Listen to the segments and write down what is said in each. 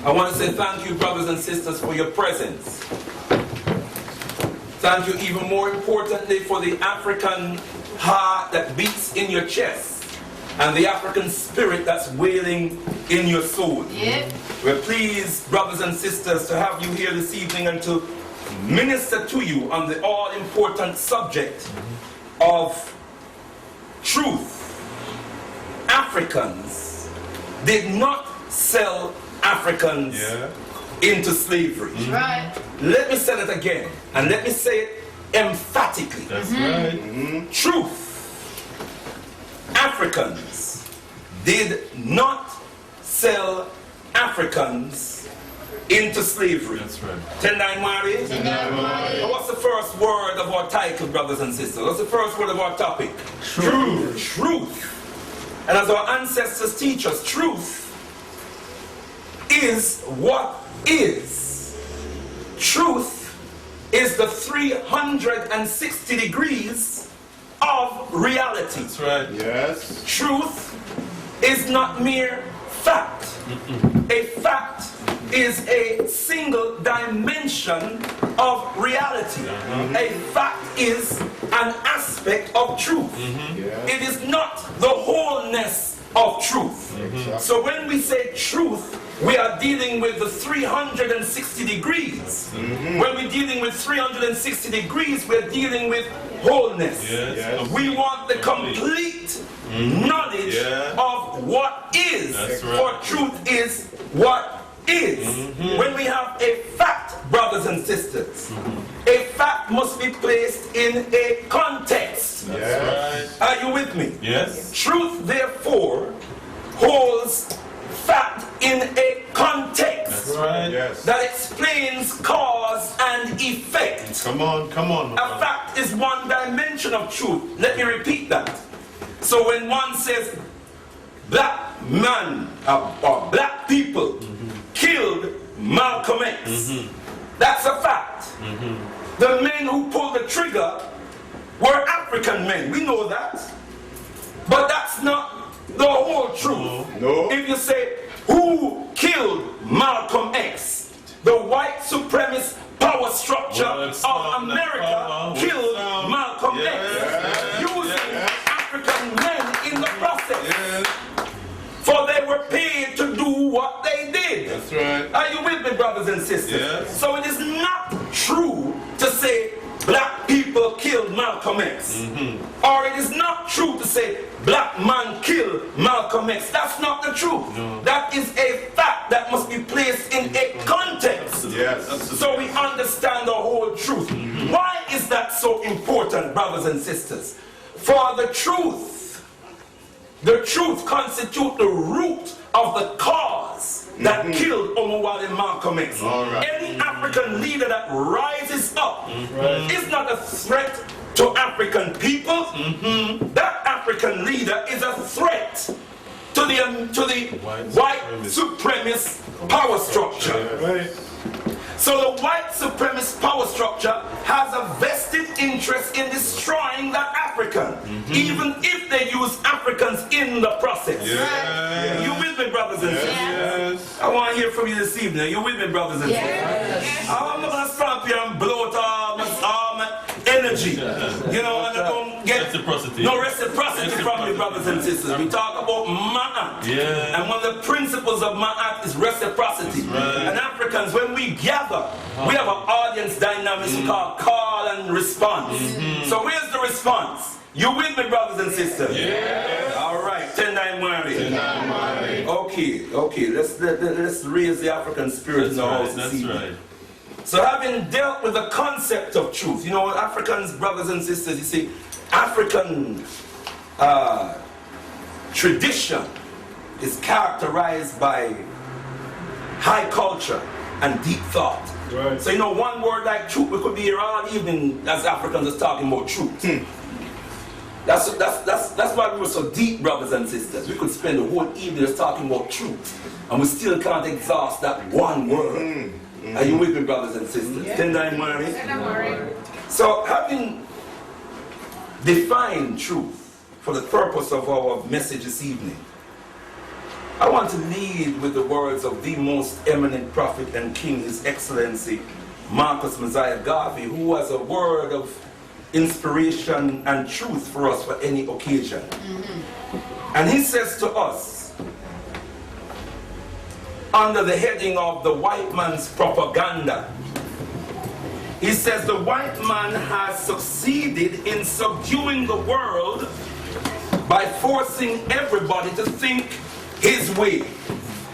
I want to say thank you, brothers and sisters, for your presence. Thank you even more importantly for the African heart that beats in your chest and the African spirit that's wailing in your soul. Yep. We're pleased, brothers and sisters, to have you here this evening and to minister to you on the all-important subject of truth. Africans did not sell Africans into slavery. Right. Let me say it again, and let me say it emphatically. That's right. Truth. Africans did not sell Africans into slavery. That's right. Tendai Mari? What's the first word of our title, brothers and sisters? What's the first word of our topic? Truth. Truth. And as our ancestors teach us, truth is what is. Truth is the 360 degrees of reality. That's right. Yes. Truth is not mere fact. A fact is a single dimension of reality. A fact is an aspect of truth. It is not the wholeness of truth. So when we say truth, we are dealing with the 360 degrees. When we're dealing with 360 degrees, we're dealing with wholeness. Yes. We want the complete knowledge of what is. That's right. For truth is what is. When we have a fact, brothers and sisters, a fact must be placed in a context. That's right. Are you with me? Yes. Truth, therefore, holds fact in a context That's right. Yes. that explains cause and effect. Come on, come on. A fact is one dimension of truth. Let me repeat that. So when one says black man or black people killed Malcolm X, that's a fact. The men who pulled the trigger were African men. We know that. But that's not the whole truth. No. If you say, who killed Malcolm X? The white supremacist power structure of America killed Malcolm X. Using African men in the process. For they were paid to do what they did. That's right. Are you with me, brothers and sisters? Yes. So it is not true to say black people killed Malcolm X. Or it is not true to say black man killed Malcolm X. That's not the truth. No. That is a fact that must be placed in a context. Yes. So we understand the whole truth. Why is that so important, brothers and sisters? For the truth constitutes the root of the cause that killed Omowale Malcolm X. Right. Any African leader that rises up is not a threat to African people. That African leader is a threat to the white supremacist power structure. Right. So the white supremacist power structure has a vested interest in destroying that African, even if they use Africans in the process. Yes. You with me, brothers and sisters? Yes. I want to hear from you this evening. You with me, brothers and sisters? I'm not going to stand here and blow out all my energy. You know, and I don't get Reciprocity. no reciprocity from you, brothers and sisters. We talk about Ma'at. Yeah. And one of the principles of Ma'at is reciprocity. Right. And Africans, when we gather, we have an audience dynamics we call call and response. So where's the response? You with me, brothers and sisters? Yeah. All right, 10-9 Mari. Okay. Let's raise the African spirit in the house this evening. Right. So having dealt with the concept of truth, you know, Africans, brothers and sisters, you see, African tradition is characterized by high culture and deep thought. Right. So, you know, one word like truth, we could be here all evening as Africans is talking about truth. That's why we were so deep, brothers and sisters. We could spend the whole evening just talking about truth, and we still can't exhaust that one word. Are you with me, brothers and sisters? Tendai Mari. So, having defined truth for the purpose of our message this evening, I want to lead with the words of the most eminent prophet and king, His Excellency Marcus Messiah Garvey, who has a word of inspiration and truth for us for any occasion. And he says to us, under the heading of the white man's propaganda, he says the white man has succeeded in subduing the world by forcing everybody to think his way.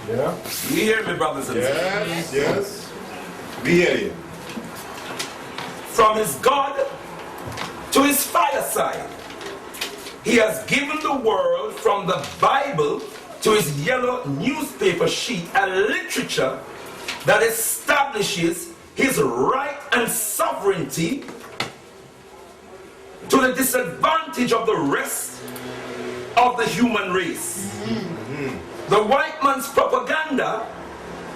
Yeah. You hear me, brothers and sisters? Yes, yes. We hear you. From his God to his fireside, he has given the world, from the Bible to his yellow newspaper sheet, a literature that establishes his right and sovereignty to the disadvantage of the rest of the human race. The white man's propaganda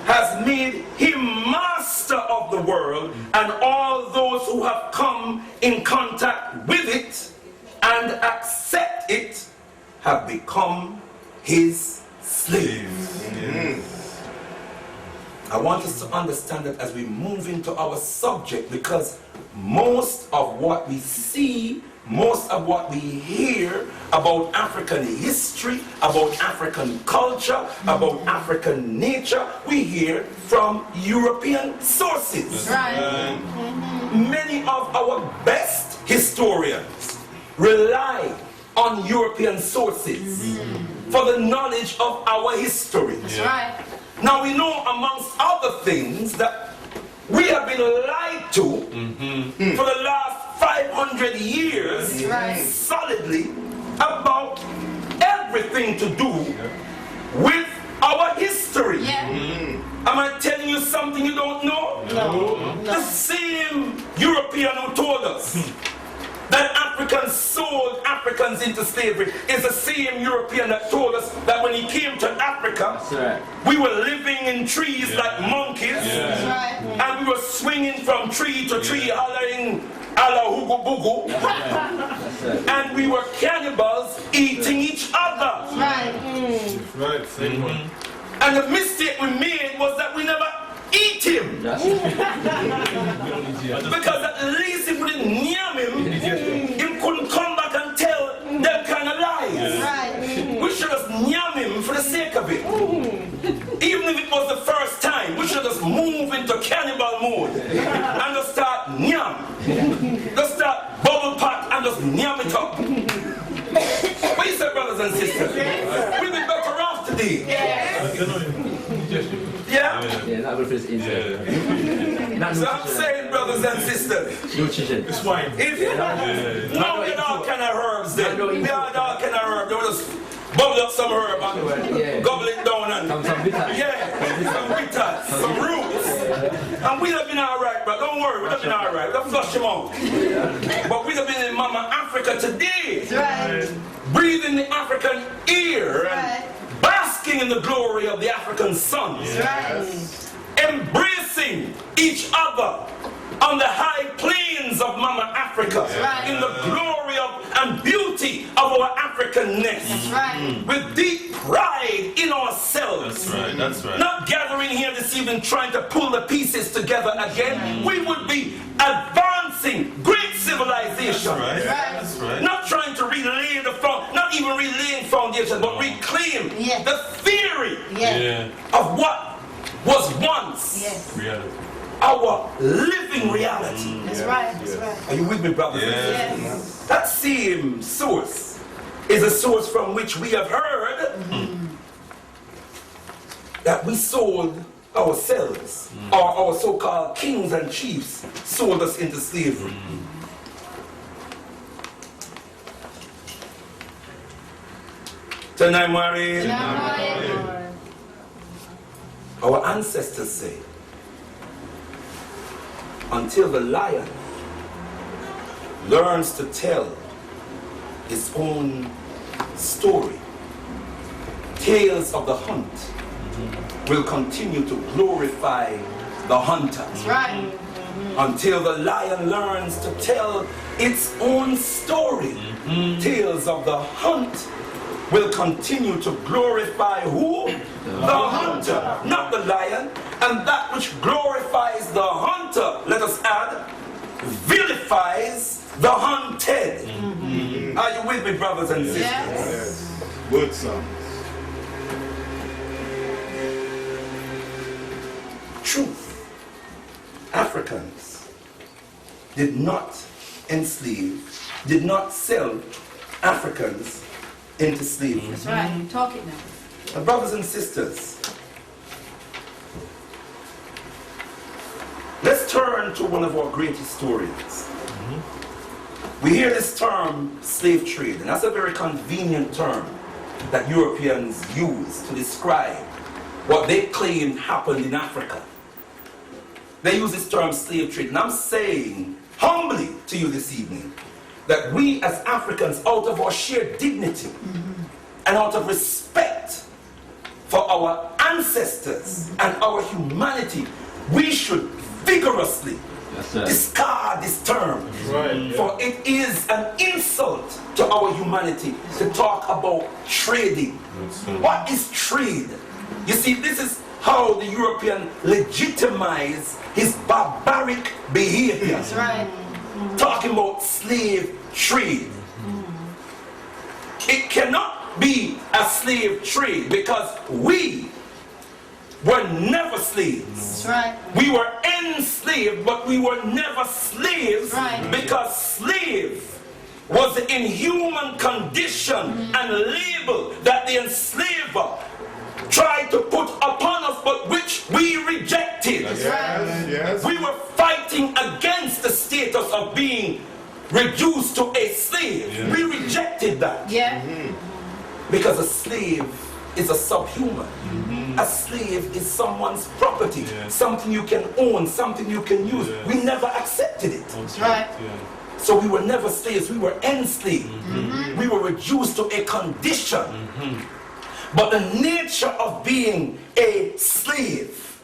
has made him master of the world, and all those who have come in contact with it and accept it have become his slaves. I want us to understand that as we move into our subject, because most of what we see, most of what we hear about African history, about African culture, about African nature, we hear from European sources. Right. Many of our best historians rely on European sources for the knowledge of our history. That's right. Now we know, amongst other things, that we have been lied to for the last 500 years solidly about everything to do with our history. Am I telling you something you don't know? No. The same European who told us that Africans sold Africans into slavery is the same European that told us that when he came to Africa, we were living in trees like monkeys, and we were swinging from tree to tree, hollering "Alla hugu bugu," and we were cannibals eating each other. Right, same one. And the mistake we made was that we never eat him. Because at least if we didn't yam him, he couldn't come back and tell them kind of lies. We should just yam him for the sake of it. Even if it was the first time, we should just move into cannibal mode and just start yam. Just start bubble pot and just yam it up. What you say, brothers and sisters? We'll be better off today. Yeah? that will fit inside. So I'm saying, brothers and sisters, Nutrition. It's wine. if now we all kind of herbs then. We all kind of herbs. They will just bubble up some herb and gobble it down and Some bitter. some bitters, some roots. And we'd have been alright, bro. Don't worry, we'd have been alright. We'll flush them out. But we'd have been in Mama Africa today. Breathing the African air and basking in the glory of the African sun. Embracing each other on the high plains of Mama Africa, in the glory of and beauty of our Africanness, with deep pride in ourselves. That's right. Not gathering here this evening trying to pull the pieces together again. We would be advancing great civilization. That's right. Not trying to relay the not even relaying foundation, but reclaim the theory of what was once Reality. our living reality. That's right. That's right. Are you with me, brothers? Yes. That same source is a source from which we have heard that we sold ourselves, or our so-called kings and chiefs sold us into slavery. Tonight, Mary, our ancestors say, until the lion learns to tell his own story, tales of the hunt will continue to glorify the hunter. Right. Until the lion learns to tell its own story, tales of the hunt will continue to glorify who? The hunter, not the lion. And that which glorifies the hunter, let us add, vilifies the hunted. Are you with me, brothers and sisters? Yes. Good songs. Truth. Africans did not enslave, did not sell Africans into slavery. That's right. Talk it now. And brothers and sisters, let's turn to one of our great historians. We hear this term, slave trade, and that's a very convenient term that Europeans use to describe what they claim happened in Africa. They use this term, slave trade, and I'm saying humbly to you this evening that we as Africans, out of our sheer dignity and out of respect for our ancestors and our humanity, we should vigorously discard this term. Right, For it is an insult to our humanity to talk about trading. What is trade? You see, this is how the European legitimize his barbaric behavior. That's right. Talking about slave trade. It cannot be a slave trade because we were never slaves. That's right. We were enslaved, but we were never slaves Right. because slave was the inhuman condition and label that the enslaver tried to put upon us, but which we rejected. That's right. Yes. We were fighting against the status of being reduced to a slave. Yeah. We rejected that Yeah. because a slave is a subhuman. A slave is someone's property, Yeah. something you can own, something you can use. Yeah. We never accepted it. That's right. So we were never slaves, we were enslaved. We were reduced to a condition. But the nature of being a slave,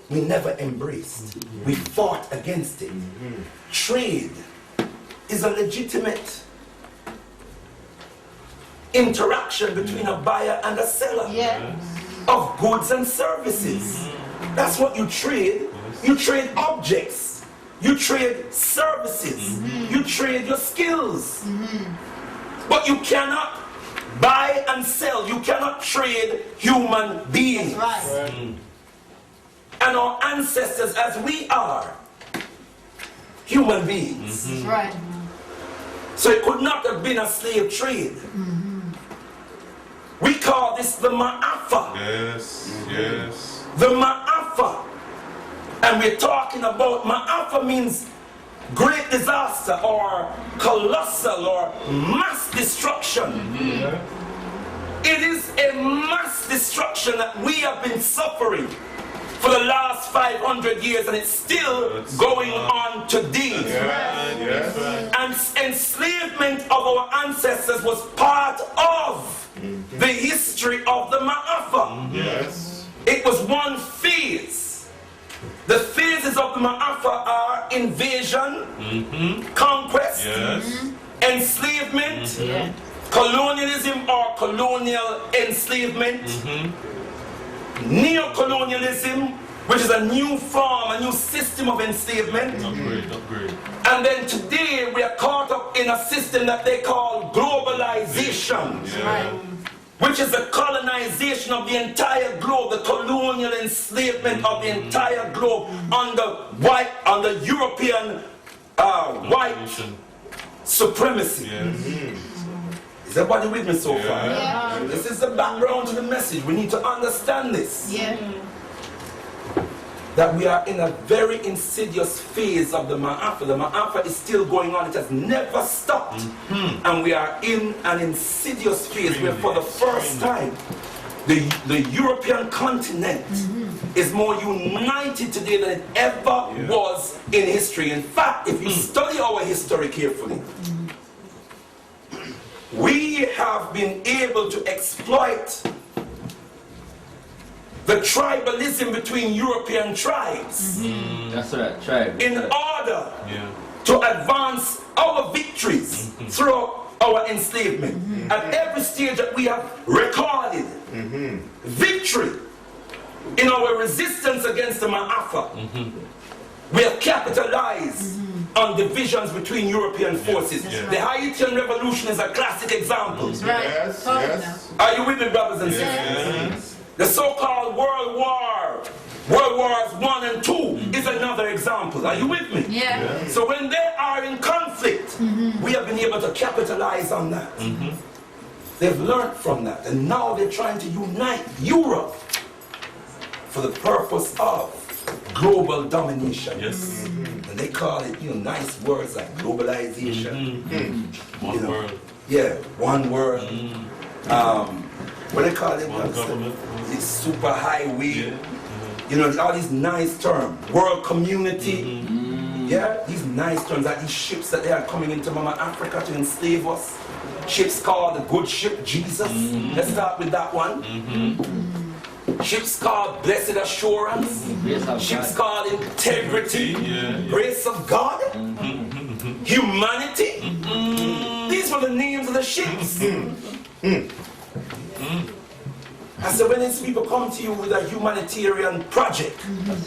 we never embraced. We fought against it. Trade is a legitimate interaction between a buyer and a seller Yeah. of goods and services. That's what you trade. You trade objects. You trade services. You trade your skills. But you cannot buy and sell. You cannot trade human beings. That's right. And our ancestors, as we are, human beings. That's right. So it could not have been a slave trade. We call this the maafa. Yes. Yes. The maafa. And we're talking about maafa means great disaster or colossal or mass destruction. Yeah. It is a mass destruction that we have been suffering for the last 500 years, and it's still going on today. Yes. And enslavement of our ancestors was part of the history of the maafa. Yes. It was one phase. The phases of the maafa are invasion, conquest, Yes. enslavement, Yeah. colonialism or colonial enslavement, neo-colonialism, which is a new form, a new system of enslavement. Upgrade. And then today we are caught up in a system that they call globalization, Yeah. which is the colonization of the entire globe, the colonial enslavement of the entire globe under European white supremacy. Yes. Is everybody with me so far? Yeah. This is the background to the message. We need to understand this. Yeah. That we are in a very insidious phase of the maafa. The maafa is still going on. It has never stopped. And we are in an insidious phase where for the first time the European continent is more united today than it ever was in history. In fact, if you study our history carefully, we have been able to exploit the tribalism between European tribes That's right, tribe. in order Yeah. to advance our victories through our enslavement. At every stage that we have recorded victory in our resistance against the maafa, we have capitalized on divisions between European forces. The Haitian Revolution is a classic example. Yes, yes. Are you with me, brothers and sisters? The so-called World Wars 1 and 2 is another example. Are you with me? Yeah. So when they are in conflict, we have been able to capitalize on that. They've learned from that, and now they're trying to unite Europe for the purpose of global domination. Yes. And they call it, nice words like globalization. One world. Yeah, one world. What they call it? One government. It's super highway. Yeah. All these nice terms. World community. Yeah, these nice terms, like these ships that they are coming into Mama Africa to enslave us. Ships called the good ship Jesus. Let's start with that one. Ships called blessed assurance. Ships called integrity. Grace of God. Humanity. These were the names of the ships. I said, when these people come to you with a humanitarian project,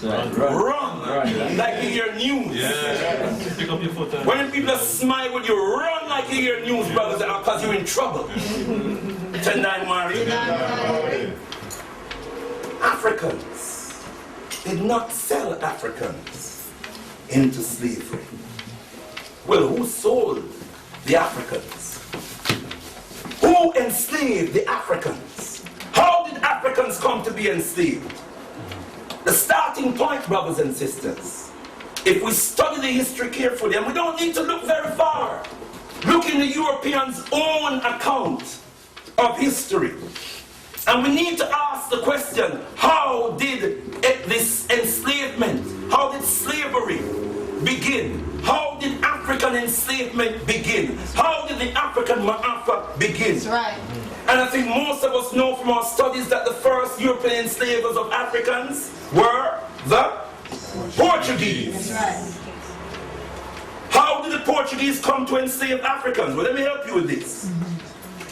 run like you hear news. Yeah. Pick up your foot. When people smile with you, run like you hear news, brothers, because you're in trouble. 10-9 Mari. Africans did not sell Africans into slavery. Well, who sold the Africans? Who enslaved the Africans? How did Africans come to be enslaved? The starting point, brothers and sisters, if we study the history carefully, and we don't need to look very far, look in the Europeans' own account of history. And we need to ask the question, how did this enslavement, how did slavery begin? How did African enslavement begin? How did the African maafa begin? That's right. And I think most of us know from our studies that the first European enslavers of Africans were the Portuguese. That's right. How did the Portuguese come to enslave Africans? Well, let me help you with this.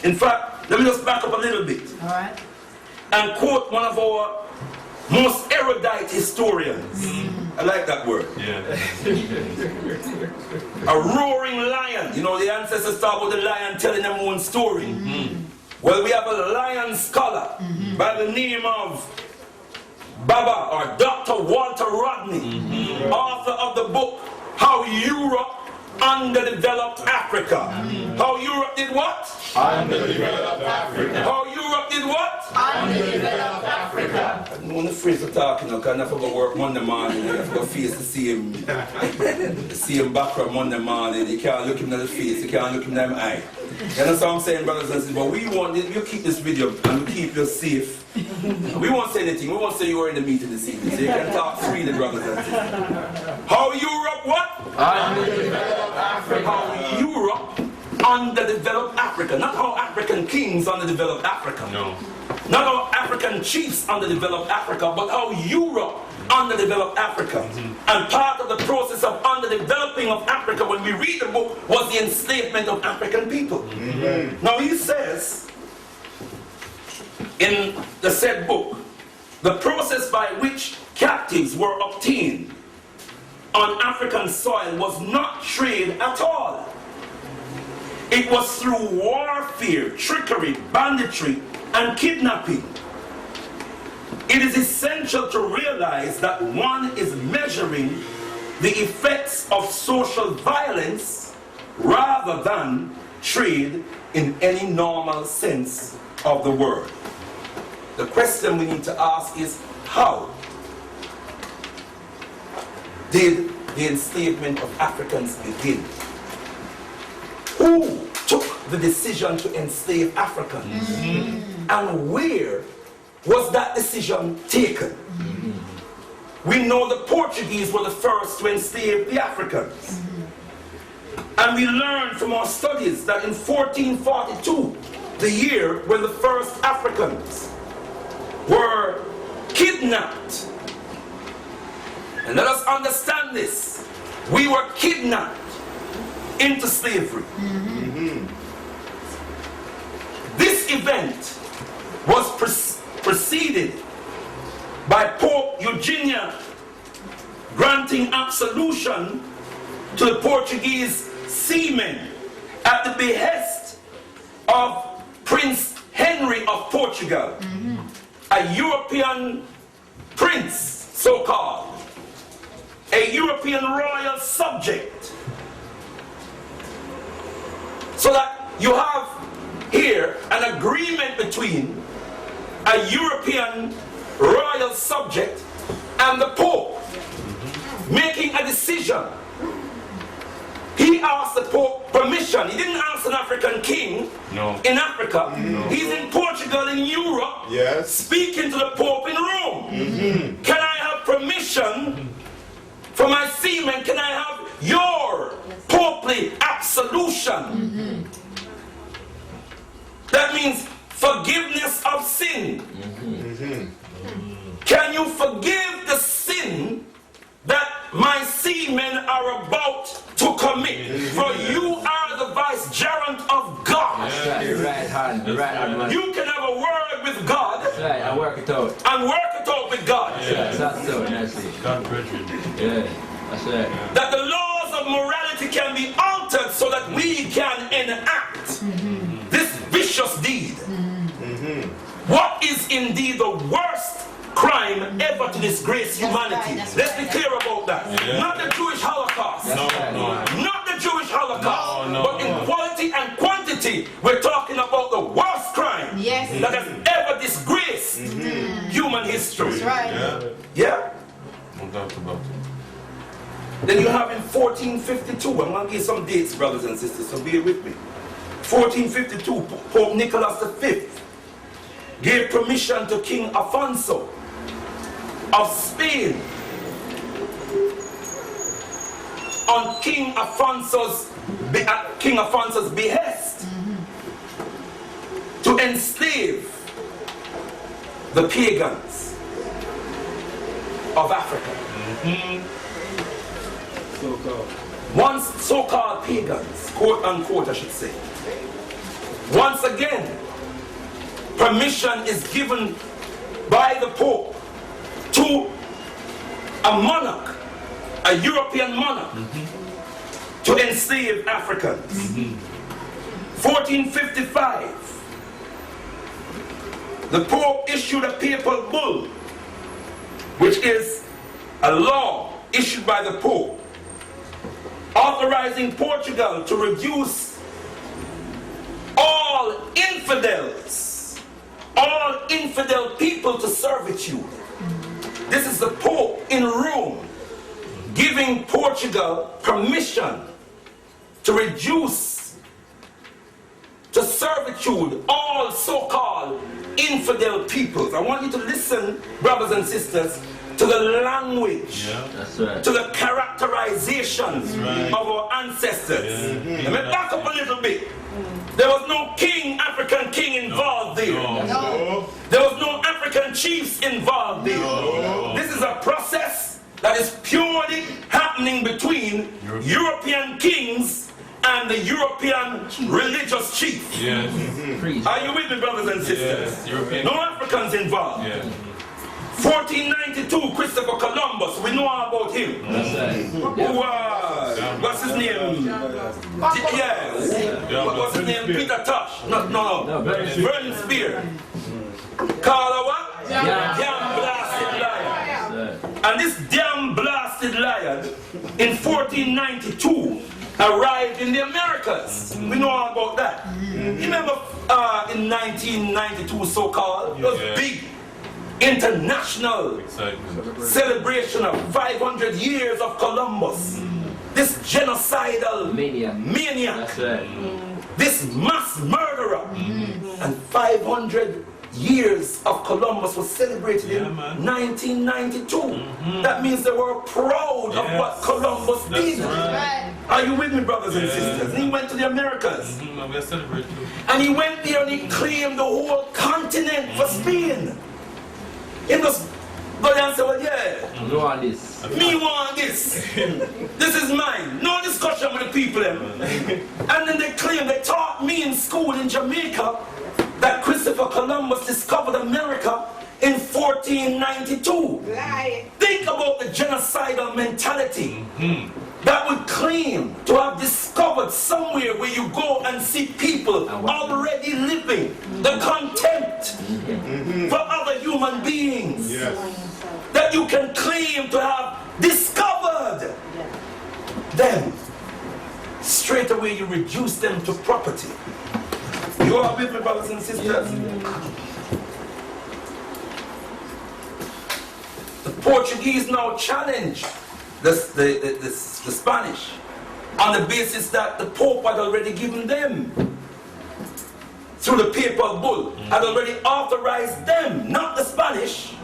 In fact, let me just back up a little bit. All right. And quote one of our most erudite historians. I like that word. Yeah. A roaring lion. The ancestors talk about the lion telling them one story. Well, we have a lion scholar by the name of Baba or Dr. Walter Rodney, author of the book How Europe Underdeveloped Africa. How Europe did what? Underdeveloped Africa. How Europe did what? Underdeveloped Africa. I don't want to phrase for talking, because I forgot work Monday morning, I forgot face the same background Monday morning. You can't look him in the face, you can't look him in the eye. You understand what I'm saying, brothers and sisters? But we want you keep this video and we keep you safe. We won't say anything, we won't say you were in the meeting this evening, so you can talk freely, brothers and sisters. How Europe what? Underdeveloped Africa. How Europe underdeveloped Africa. Not how African kings underdeveloped Africa. No. Not how African chiefs underdeveloped Africa, but how Europe underdeveloped Africa. And part of the process of underdeveloping of Africa, when we read the book, was the enslavement of African people. Now he says, in the said book, the process by which captives were obtained on African soil was not trade at all. It was through warfare, trickery, banditry, and kidnapping. It is essential to realize that one is measuring the effects of social violence rather than trade in any normal sense of the word. The question we need to ask is, how did the enslavement of Africans begin? Who took the decision to enslave Africans? And where was that decision taken? We know the Portuguese were the first to enslave the Africans. And we learned from our studies that in 1442, the year when the first Africans were kidnapped, and let us understand this, we were kidnapped into slavery. This event was preceded by Pope Eugenia granting absolution to the Portuguese seamen at the behest of Prince Henry of Portugal, a European prince, so-called, a European royal subject. So that you have here an agreement between a European royal subject and the Pope, making a decision. He asked the Pope permission. He didn't ask an African king in Africa. He's in Portugal, in Europe, speaking to the Pope in Rome. Can I have permission for my seamen? Can I have your popely absolution? That means forgiveness of sin. Can you forgive the sin that my seamen are about to commit? For you are the vicegerent of God. Right hand, man. You can have a word with God. That's right, and work it out. And work it out with God. That's so nicely. God brethren. Yeah, that's right. That the laws of morality can be altered so that we can enact this vicious deed. What is indeed the worst crime ever to disgrace humanity? Let's be clear about that. Not the Jewish Holocaust. Not the Jewish Holocaust. But in quality and quantity, we're talking about the worst crime that has ever disgraced human history. That's right. Yeah? No doubt about it. Then you have in 1452, I'm going to give some dates, brothers and sisters, so be with me. 1452, Pope Nicholas V gave permission to King Afonso of Spain on King Afonso's behest to enslave the pagans of Africa. Once so-called pagans, quote unquote I should say. Once again, permission is given by the Pope to a monarch, a European monarch, to enslave Africans. 1455, the Pope issued a papal bull, which is a law issued by the Pope, authorizing Portugal to reduce all infidel people to servitude. This is the Pope in Rome giving Portugal permission to reduce to servitude all so-called infidel peoples. I want you to listen, brothers and sisters, to the language, to the characterizations of our ancestors. Let me back up a little bit. There was no king, African king involved there. There was no African chiefs involved there. This is a process that is purely happening between European kings and the European religious chiefs. Are you with me, brothers and sisters? No Africans involved. 1492, Christopher Columbus, we know all about him. Who what's his name? What's his name? Peter Tosh. No. Vernon Spear. Called a what? Damn blasted lion. And this damn blasted lion in 1492 arrived in the Americas. We know all about that. You remember in 1992 so-called, it was big international celebration of 500 years of Columbus. This genocidal maniac, this mass murderer, and 500 years of Columbus was celebrated in 1992. That means they were proud of what Columbus did. Are you with me, brothers and sisters? And he went to the Americas. And he went there and he claimed the whole continent for Spain. He just go there and say, well, yeah, you want this. Me want this. This is mine. No discussion with the people. And then they claim they taught me in school in Jamaica that Christopher Columbus discovered America in 1492. Think about the genocidal mentality that would claim to have discovered somewhere where you go and see people already living, the contempt for other human beings. That you can claim to have discovered them. Straight away you reduce them to property. You are with me, brothers and sisters? The Portuguese now challenge the Spanish on the basis that the Pope had already given them, through the papal bull, had already authorized them, not the Spanish,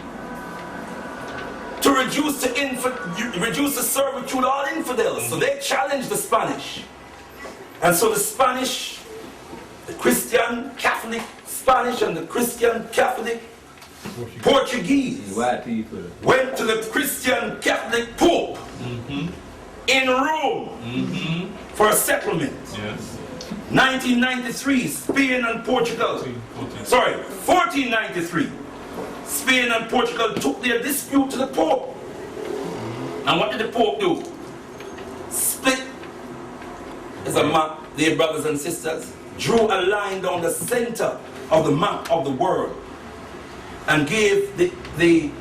to reduce the servitude of all infidels. So they challenged the Spanish. And so the Spanish, the Christian Catholic Spanish and the Christian Catholic Portuguese White people went to the Christian Catholic Pope in Rome for a settlement. 1993, Spain and Portugal. 1493. Spain and Portugal took their dispute to the Pope. And what did the Pope do? Split as a map, dear brothers and sisters, drew a line down the center of the map of the world and gave the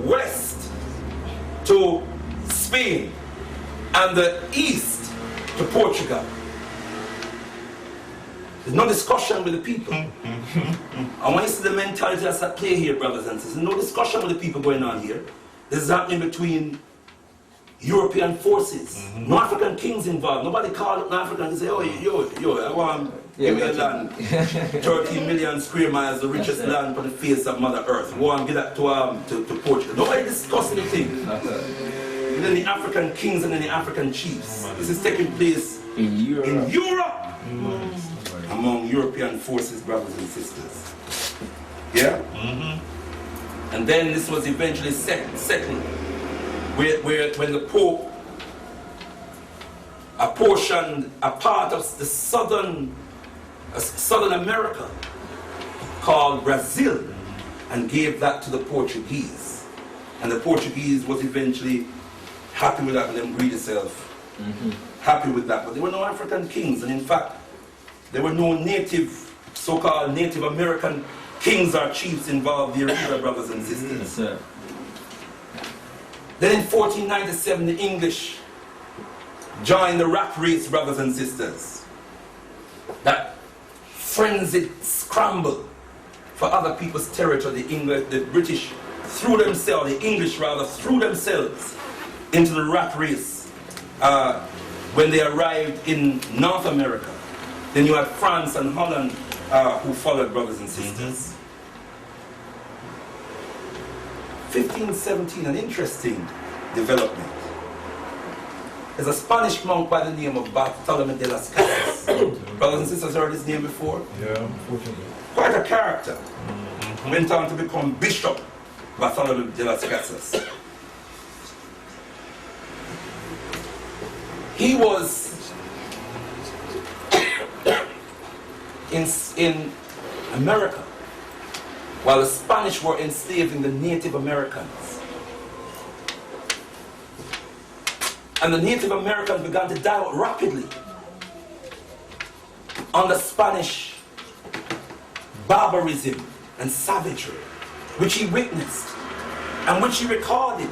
west to Spain and the east to Portugal. There's no discussion with the people. I want you to see the mentality that's at play here, brothers and sisters. No discussion with the people going on here. This is happening between European forces. No African kings involved. Nobody called up an African and say, oh, yo, I want give me a land. 13 million square miles, the richest land on the face of Mother Earth. Go and give that to Portugal. Nobody discussed anything. And then the African kings and then the African chiefs. This is taking place in Europe. Among European forces, brothers and sisters. Yeah? And then this was eventually settled, when the Pope apportioned a part of the southern America called Brazil and gave that to the Portuguese. And the Portuguese was eventually happy with that, with them greedy self. Happy with that. But there were no African kings, and in fact, there were no so-called Native American kings or chiefs involved here either, brothers and sisters. Then in 1497, the English joined the rat race, brothers and sisters. That frenzied scramble for other people's territory. The British threw themselves, the English rather, threw themselves into the rat race when they arrived in North America. Then you had France and Holland who followed, brothers and sisters. 1517, an interesting development. There's a Spanish monk by the name of Bartolomé de las Casas. Brothers and sisters heard his name before? Yeah, unfortunately. Quite a character. Went on to become Bishop Bartolomé de las Casas. He was in America while the Spanish were enslaving the Native Americans. And the Native Americans began to die out rapidly under Spanish barbarism and savagery, which he witnessed and which he recorded.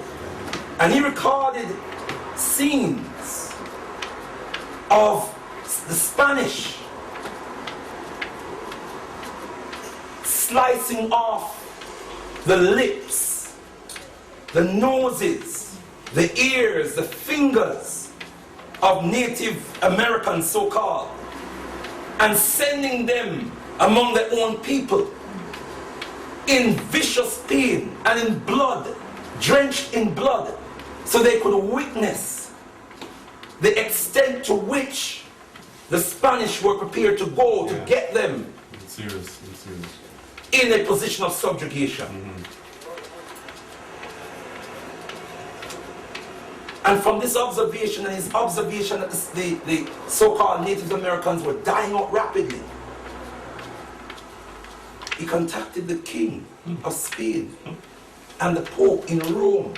And he recorded scenes of the Spanish slicing off the lips, the noses, the ears, the fingers of Native Americans, so-called, and sending them among their own people in vicious pain and in blood, drenched in blood, so they could witness the extent to which the Spanish were prepared to go to get them in a position of subjugation. And from this observation and his observation that the so-called Native Americans were dying out rapidly, he contacted the king of Spain and the Pope in Rome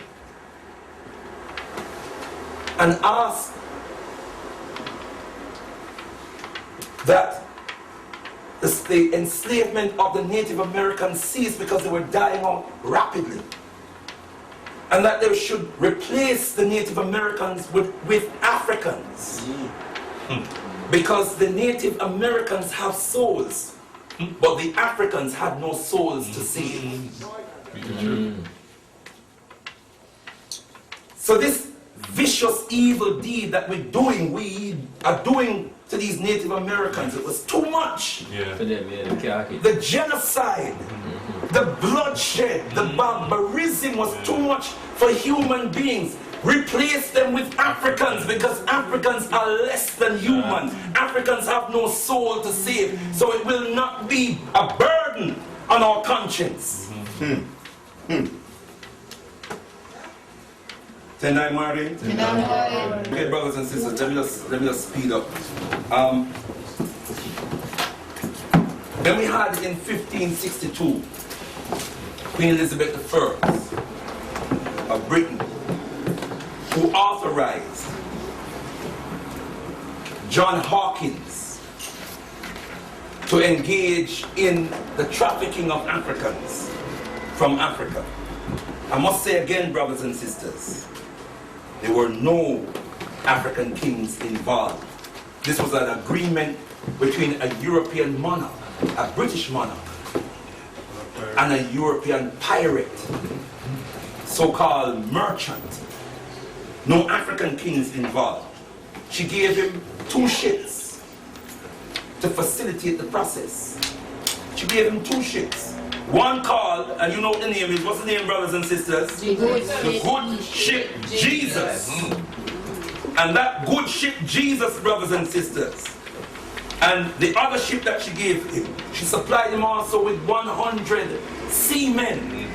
and asked that the enslavement of the Native Americans cease because they were dying out rapidly, and that they should replace the Native Americans with Africans, because the Native Americans have souls, but the Africans had no souls to save. So this vicious evil deed that we are doing to these Native Americans, it was too much. Yeah. For them, yeah, the khaki. The genocide, the bloodshed, the barbarism was too much for human beings. Replace them with Africans, because Africans are less than human. Africans have no soul to save, so it will not be a burden on our conscience. 10-9, Marty? Okay, brothers and sisters, let me just speed up. Then we had in 1562 Queen Elizabeth I of Britain, who authorized John Hawkins to engage in the trafficking of Africans from Africa. I must say again, brothers and sisters, there were no African kings involved. This was an agreement between a European monarch, a British monarch, and a European pirate, so-called merchant. No African kings involved. She gave him 2 ships to facilitate the process. She gave him 2 ships. One called, and you know what the name is. What's the name, brothers and sisters? The good ship Jesus. And that good ship Jesus, brothers and sisters. And the other ship that she gave him, she supplied him also with 100 seamen,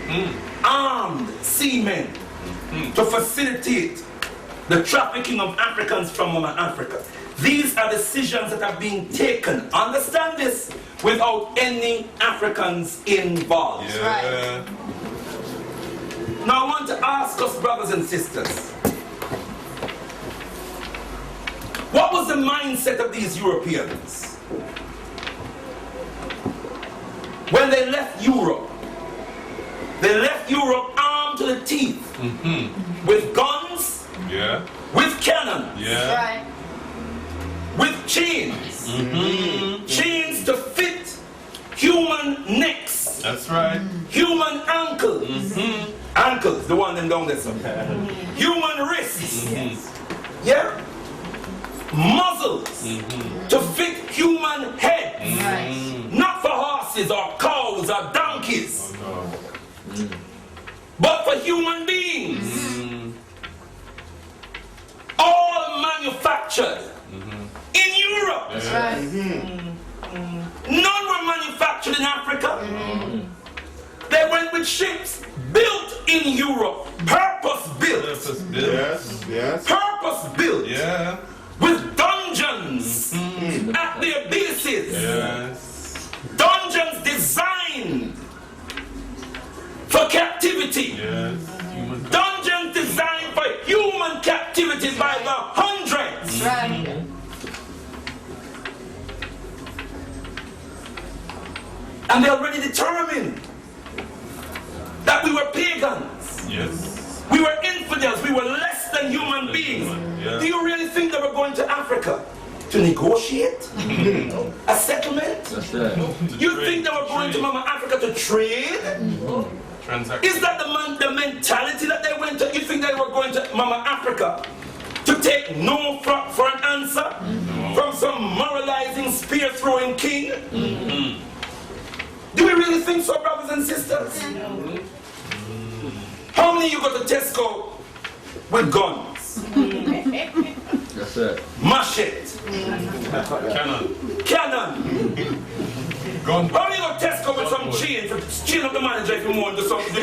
armed seamen, to facilitate the trafficking of Africans from Mama Africa. These are decisions that are being taken, understand this, without any Africans involved. Yeah. Now I want to ask us, brothers and sisters, what was the mindset of these Europeans when they left Europe? They left Europe armed to the teeth, with guns, Yeah. with cannon, Yeah. with chains, chains to fit human necks, That's right. human ankles, ankles, the one them down there, son. Human wrists, yeah, muzzles to fit human heads, not for horses or cows or donkeys, but for human beings, all manufactured in Europe. None were manufactured in Africa. They went with ships built in Europe, purpose built, Yes. purpose built, Yeah. with dungeons at their bases, Yes. dungeons designed for captivity, Yes. dungeons designed for human captivity by the hundreds. And they already determined that we were pagans, Yes. we were infidels, we were less than human beings. Yeah. Do you really think they were going to Africa to negotiate a settlement? That's that. You think they were going to Mama Africa to trade? Transaction. Is that the mentality that they went to? You think they were going to Mama Africa to take no for an answer from some moralizing, spear-throwing king? Do we really think so, brothers and sisters? How many of you go to Tesco with guns? That's it. Machete, Canon. cannon. Gun. How many go to Tesco with some chain to chain up the manager if you want to do something?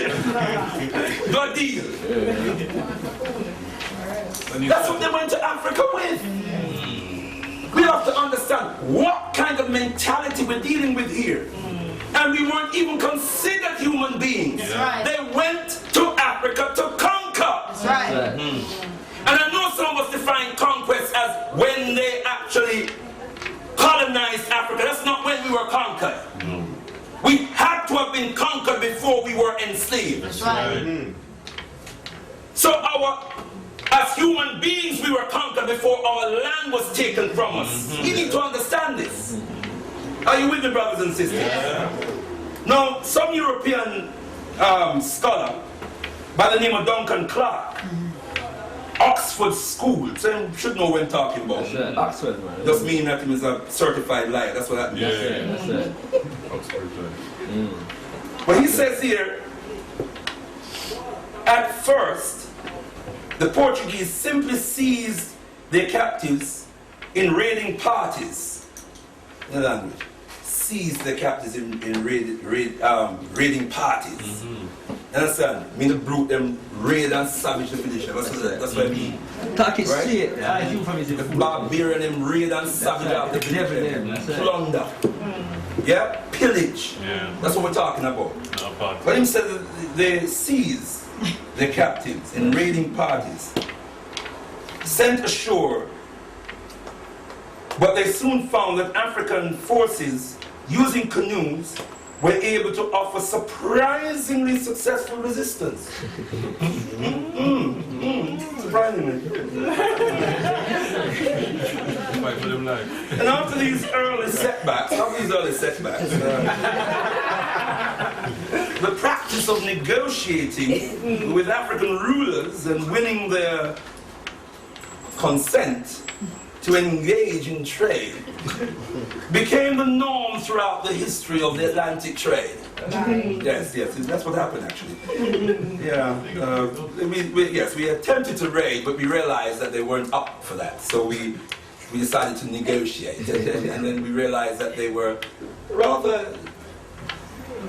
Do a deal. That's what they went to Africa with. We have to understand what kind of mentality we're dealing with here. And we weren't even considered human beings. That's right. They went to Africa to conquer. That's right. And I know some of us define conquest as when they actually colonized Africa. That's not when we were conquered. We had to have been conquered before we were enslaved. That's right. So as human beings, we were conquered before our land was taken from us. You need to understand this. Are you with me, brothers and sisters? Yeah. Now, some European scholar by the name of Duncan Clark, Oxford School, so you should know what I'm talking about. That's it. Oxford, man. Does mean that he is a certified liar. That's what that means. That's it. Oxford. But he says here, at first, the Portuguese simply seized their captives in raiding parties. The language. Seized their captives in raiding parties. Understand? I mean, the brute them raid and savage the village. That's what I mean. Talk it Right? straight. I do from his The barbarian them raid and savage out the village. That's it. Plunder. Yeah? Pillage. Yeah. That's what we're talking about. Not part. But him said that they seized their captives in raiding parties, sent ashore, but they soon found that African forces using canoes were able to offer surprisingly successful resistance. Surprisingly. Fight for them life. And after these early setbacks, the practice of negotiating with African rulers and winning their consent to engage in trade became the norm throughout the history of the Atlantic trade. Yes, that's what happened actually. Yeah, we attempted to raid, but we realized that they weren't up for that, so we decided to negotiate, and then we realized that they were rather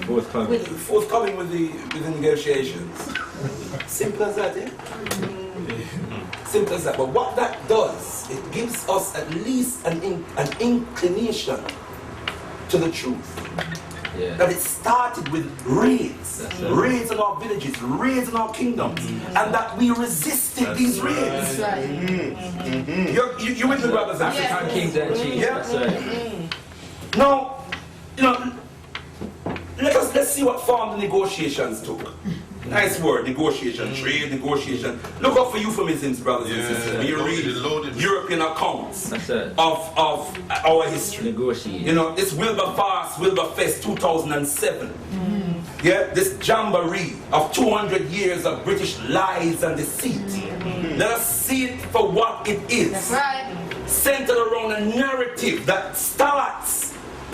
forthcoming with the negotiations. Simple as that, eh? Simple as that. But what that does, it gives us at least an inclination to the truth. Yeah. That it started with raids. Raids in our villages, raids in our kingdoms. And that we resisted these raids. That's right. You with me, brothers? African kings and chiefs. Yeah. That's it. Now, let's see what form the negotiations took. Nice word, negotiation, trade, negotiation. Look out for euphemisms, brothers and sisters. When you read European accounts of our history. Negotiate. This Wilberforce 2007. Yeah, this jamboree of 200 years of British lies and deceit. Let us see it for what it is. That's right. Centered around a narrative that starts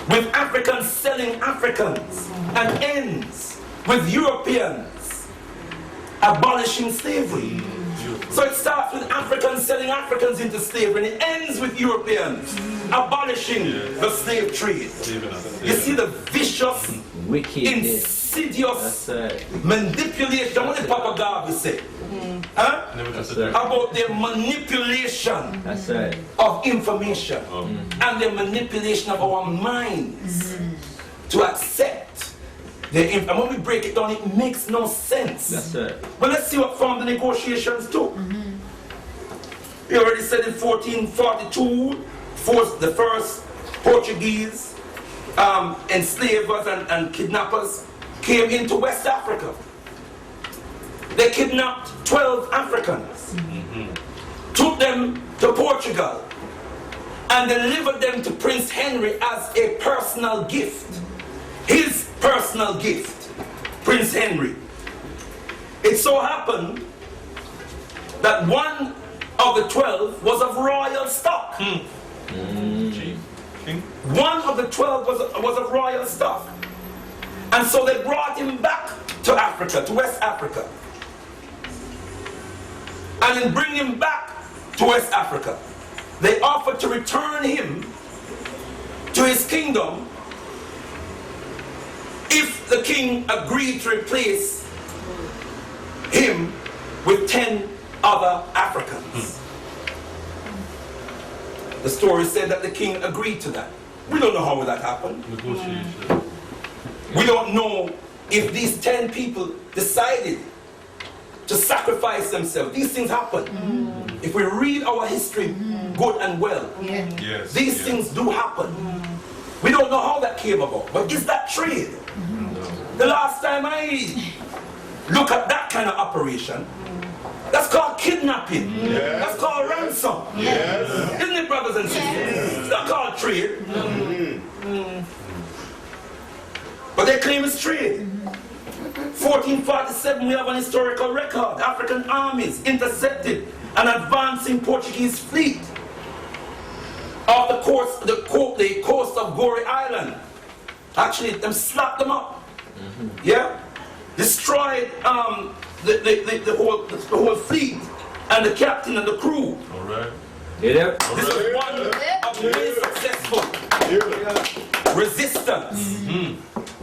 with Africans selling Africans and ends with Europeans abolishing slavery. So it starts with Africans selling Africans into slavery, and it ends with Europeans abolishing the slave trade. You see the vicious, Wicked. insidious manipulation. What did Papa Garvey say? Huh? About the manipulation of information and the manipulation of our minds to accept. And when we break it down, it makes no sense. But let's see what form the negotiations took. We already said in 1442, the first Portuguese enslavers and kidnappers came into West Africa. They kidnapped 12 Africans, took them to Portugal, and delivered them to Prince Henry as a personal gift. His personal gift, Prince Henry. It so happened that one of the 12 was of royal stock. One of the 12 was of royal stock. And so they brought him back to Africa, to West Africa. And in bringing him back to West Africa, they offered to return him to his kingdom if the king agreed to replace him with 10 other Africans. The story said that the king agreed to that. We don't know how that happened. Negotiation. We don't know if these 10 people decided to sacrifice themselves. These things happen. If we read our history good and well, Yes. these things do happen. We don't know how that came about, but is that trade? The last time I look at that kind of operation, that's called kidnapping. Yes. That's called ransom. Yes. Isn't it, brothers and sisters? It's not called trade. But they claim it's trade. 1447, we have an historical record. African armies intercepted an advancing Portuguese fleet off the coast of Gorée Island. Actually, them slapped them up. Yeah? Destroyed the whole fleet and the captain and the crew. All right. Yeah. This is one of the very successful resistance.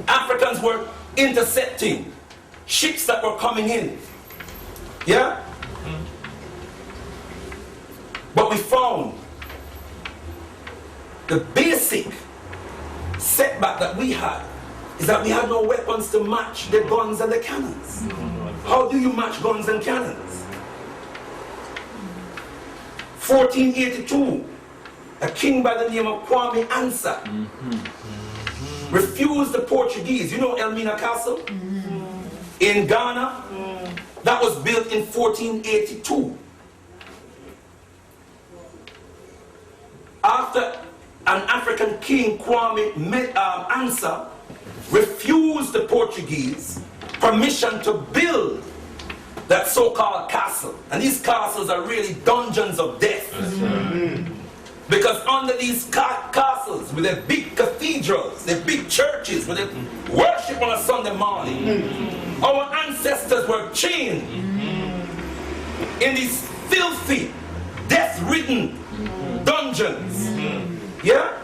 Africans were intercepting ships that were coming in. Yeah? But we found the basic setback that we had is that we had no weapons to match the guns and the cannons. How do you match guns and cannons? 1482, a king by the name of Kwame Ansa refused the Portuguese. You know Elmina Castle? In Ghana? That was built in 1482. After an African king, Kwame Ansa, refused the Portuguese permission to build that so-called castle. And these castles are really dungeons of death. Because under these castles, with their big cathedrals, their big churches, where they worship on a Sunday morning, our ancestors were chained in these filthy, death-ridden dungeons. Yeah?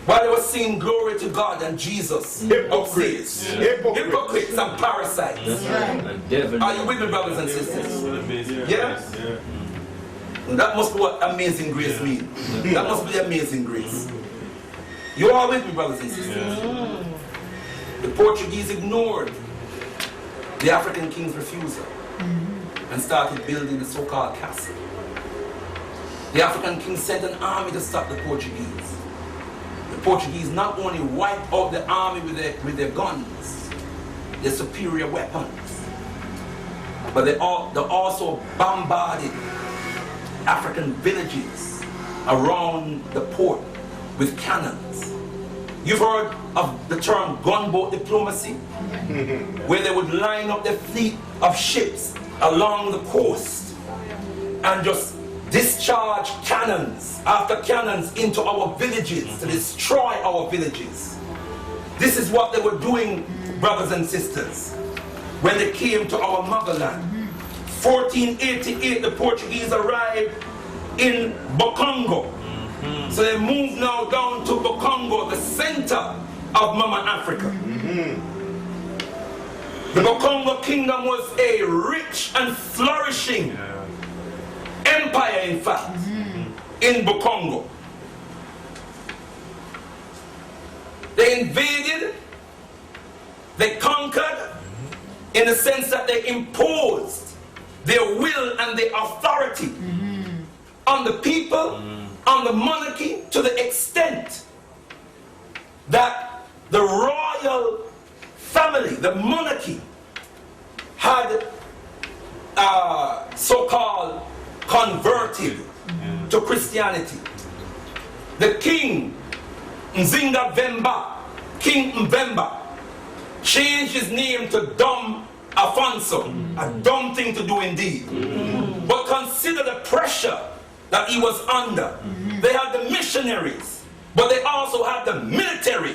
While they were singing glory to God and Jesus. Hypocrites. Hypocrites and parasites. Are you with me, brothers and sisters? Yeah? That must be what amazing grace means. That must be amazing grace. You are with me, brothers and sisters? The Portuguese ignored the African king's refusal and started building the so-called castle. The African king sent an army to stop the Portuguese. The Portuguese not only wiped out the army with their guns, their superior weapons, but they also bombarded African villages around the port with cannons. You've heard of the term gunboat diplomacy, where they would line up their fleet of ships along the coast and just discharge cannons after cannons into our villages to destroy our villages. This is what they were doing, brothers and sisters, when they came to our motherland. 1488, the Portuguese arrived in Bokongo. So they moved now down to Bokongo, the center of Mama Africa. The Bokongo kingdom was a rich and flourishing empire, in fact, in Bokongo. They invaded, they conquered, in the sense that they imposed their will and their authority on the people, on the monarchy, to the extent that the royal family, the monarchy, had so-called converted to Christianity. The king, Nzinga Vemba, King Mvemba, changed his name to Dom Afonso, a dumb thing to do indeed. But consider the pressure that he was under. They had the missionaries, but they also had the military.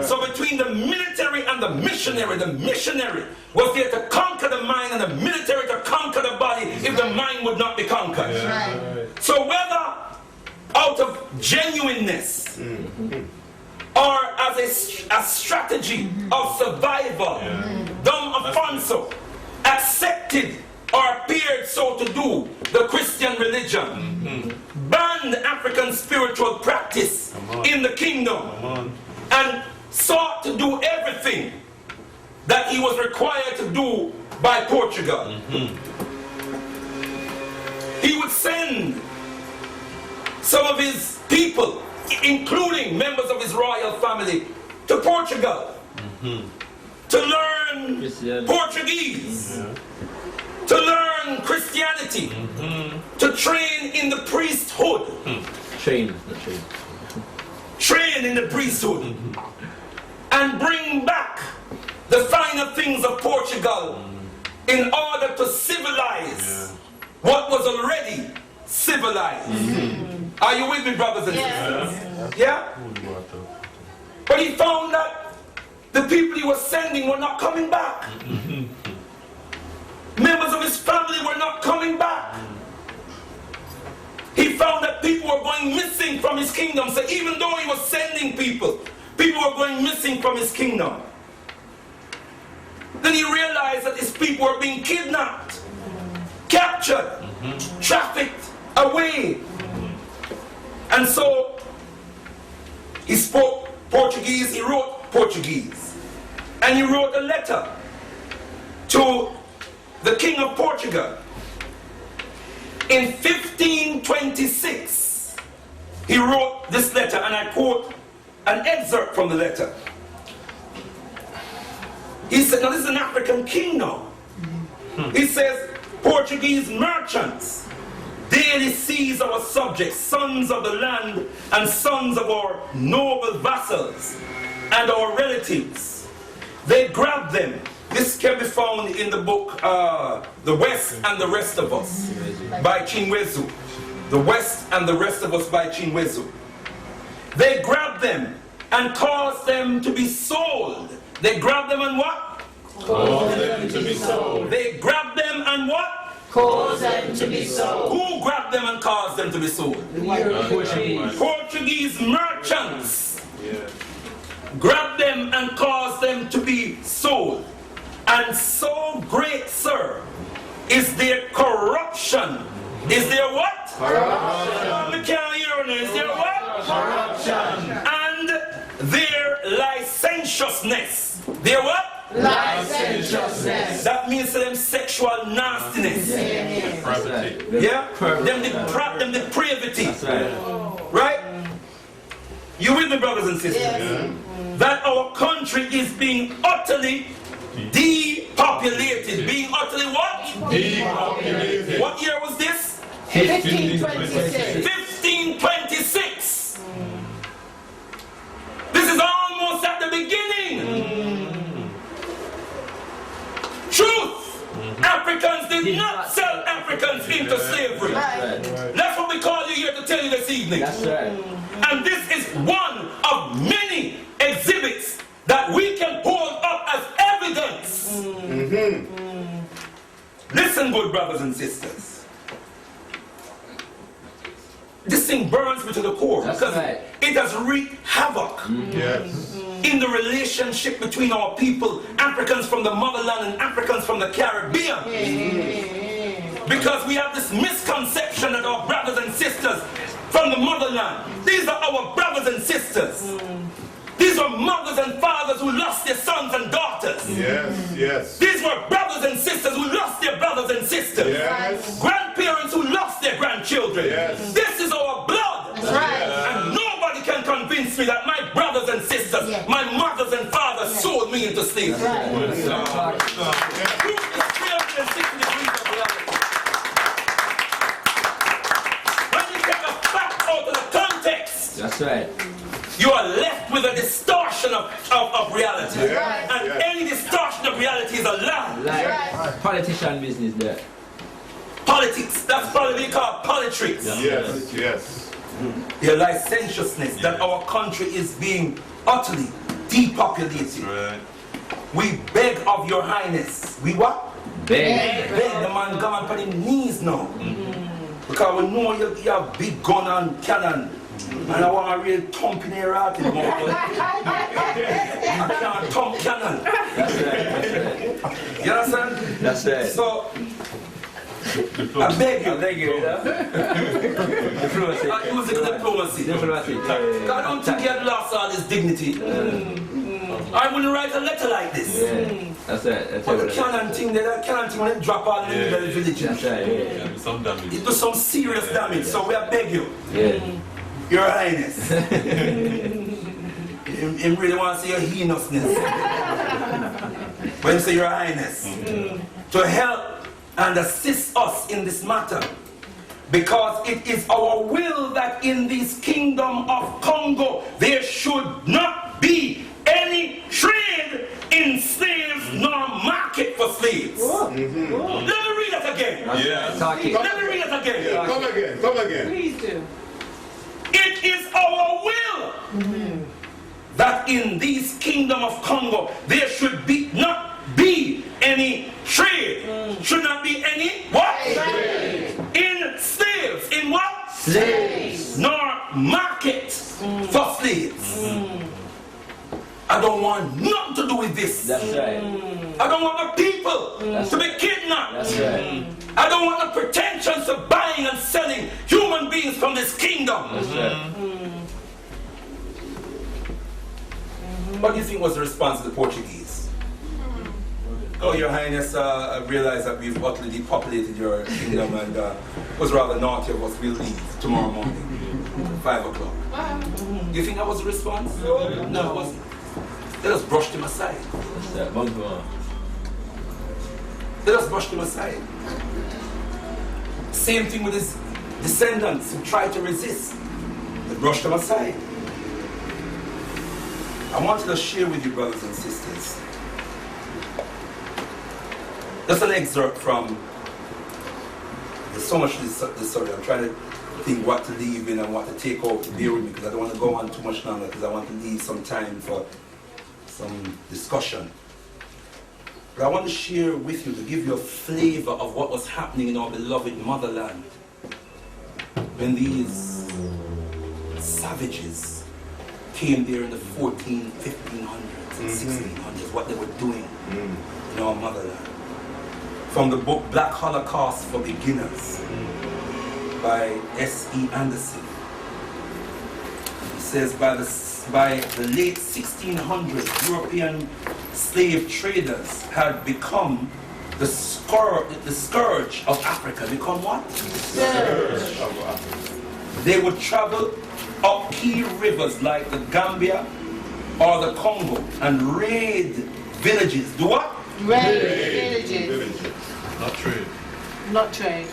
So between the military and the missionary was there to conquer the mind and the military to conquer the body if the mind would not be conquered. So whether out of genuineness or as a strategy of survival, Dom Afonso accepted or appeared so to do the Christian religion, banned African spiritual practice in the kingdom, and sought to do everything that he was required to do by Portugal. He would send some of his people, including members of his royal family, to Portugal to learn Portuguese, to learn Christianity, to train in the priesthood. Train in the priesthood. And bring back the finer things of Portugal in order to civilize what was already civilized. Are you with me, brothers and sisters? Yeah? But he found that the people he was sending were not coming back. Members of his family were not coming back. He found that people were going missing from his kingdom. So even though he was sending people, people were going missing from his kingdom. Then he realized that his people were being kidnapped, captured, trafficked away. And so he spoke Portuguese, he wrote Portuguese. And he wrote a letter to the King of Portugal. In 1526, he wrote this letter, and I quote an excerpt from the letter. He said, now this is an African king now. He says, Portuguese merchants daily seize our subjects, sons of the land and sons of our noble vassals and our relatives. They grab them. This can be found in the book The West and the Rest of Us by Chinwezu. The West and the Rest of Us by Chinwezu. They grab them and cause them to be sold. They grab them and what? Cause them to be sold. They grab them and what? Cause them to be sold. Who grabbed them and caused them to be sold? Portuguese merchants grabbed them and caused them to be sold. And so great, sir, is their corruption. Is there what? Corruption. We can't hear it. Is there what? Corruption. And their licentiousness. Their what? Licentiousness. That means to them sexual nastiness. Yeah? Them depravity. Right? You with me, brothers and sisters? That our country is being utterly depopulated. Being utterly what? Depopulated. What year was this? 1526. 1526. This is almost at the beginning. Truth. Africans did not sell Africans into slavery. That's what we call you here to tell you this evening. That's right. And this is one of many exhibits that we can hold up as evidence. Listen, good brothers and sisters. This thing burns me to the core because it has wreaked havoc in the relationship between our people, Africans from the motherland and Africans from the Caribbean. Because we have this misconception that our brothers and sisters from the motherland, these are our brothers and sisters. These were mothers and fathers who lost their sons and daughters. These were brothers and sisters who lost their brothers and sisters. Grandparents who lost their grandchildren. This is our blood. And nobody can convince me that my brothers and sisters, my mothers and fathers sold me into slavery. Truth is 360 degrees of reality. When you take a fact out of the context, That's right. you are left with a distortion of reality. And any distortion of reality is a lie. Politician business there. Politics, that's probably called politics. The licentiousness that our country is being utterly depopulated. We beg of your highness. We what? Beg. Beg the man come and put his knees now. Because we know you have big gun and cannon. And I want a real thump in your heart in the mouth. I can't thump cannon. You understand? That's right. So, I beg you. Diplomacy. Use it diplomacy. Diplomacy. I don't think he had lost all his dignity. I wouldn't write a letter like this. Yeah. That's it. But the cannon thing, that cannon thing when they drop all in the middle of the village. That's right, yeah. Yeah, some damage. It does some serious damage, so we beg you, Yeah. Your Highness. Him really want to see your heinousness. When you say Your Highness, to help and assist us in this matter. Because it is our will that in this kingdom of Congo there should not be any trade in slaves nor market for slaves. Let me read that again. Yeah. Talking. Let me read that again. Come again, come again. Please do. It is our will that in this kingdom of Congo there should be not be any trade. Should not be any what? In slaves. In what? Slaves. Nor market for slaves. I don't want nothing to do with this. That's right. I don't want the people to be kidnapped. That's right. I don't want the pretensions of buying and selling human beings from this kingdom. That's right. What do you think was the response of the Portuguese? Oh, Your Highness, I realize that we've utterly depopulated your kingdom and it was rather naughty of us. We'll leave tomorrow morning, 5 o'clock. Do you think that was the response? No, it wasn't. They just brushed him aside. That's right. Bump on. They just brushed him aside. Same thing with his descendants who tried to resist. They brushed him aside. I wanted to share with you, brothers and sisters, just an excerpt from, there's so much to this story. I'm trying to think what to leave in and what to take out. Bear with me because I don't want to go on too much longer because I want to leave some time for some discussion. But I want to share with you to give you a flavor of what was happening in our beloved motherland when these savages came there in the 1500s and 1600s, what they were doing in our motherland. From the book Black Holocaust for Beginners by S.E. Anderson. It says by the late 1600s, European slave traders had become the scourge of Africa. Become what? Scourge. They would travel up key rivers like the Gambia or the Congo and raid villages. Do what? Raid villages. Not trade. Not trade.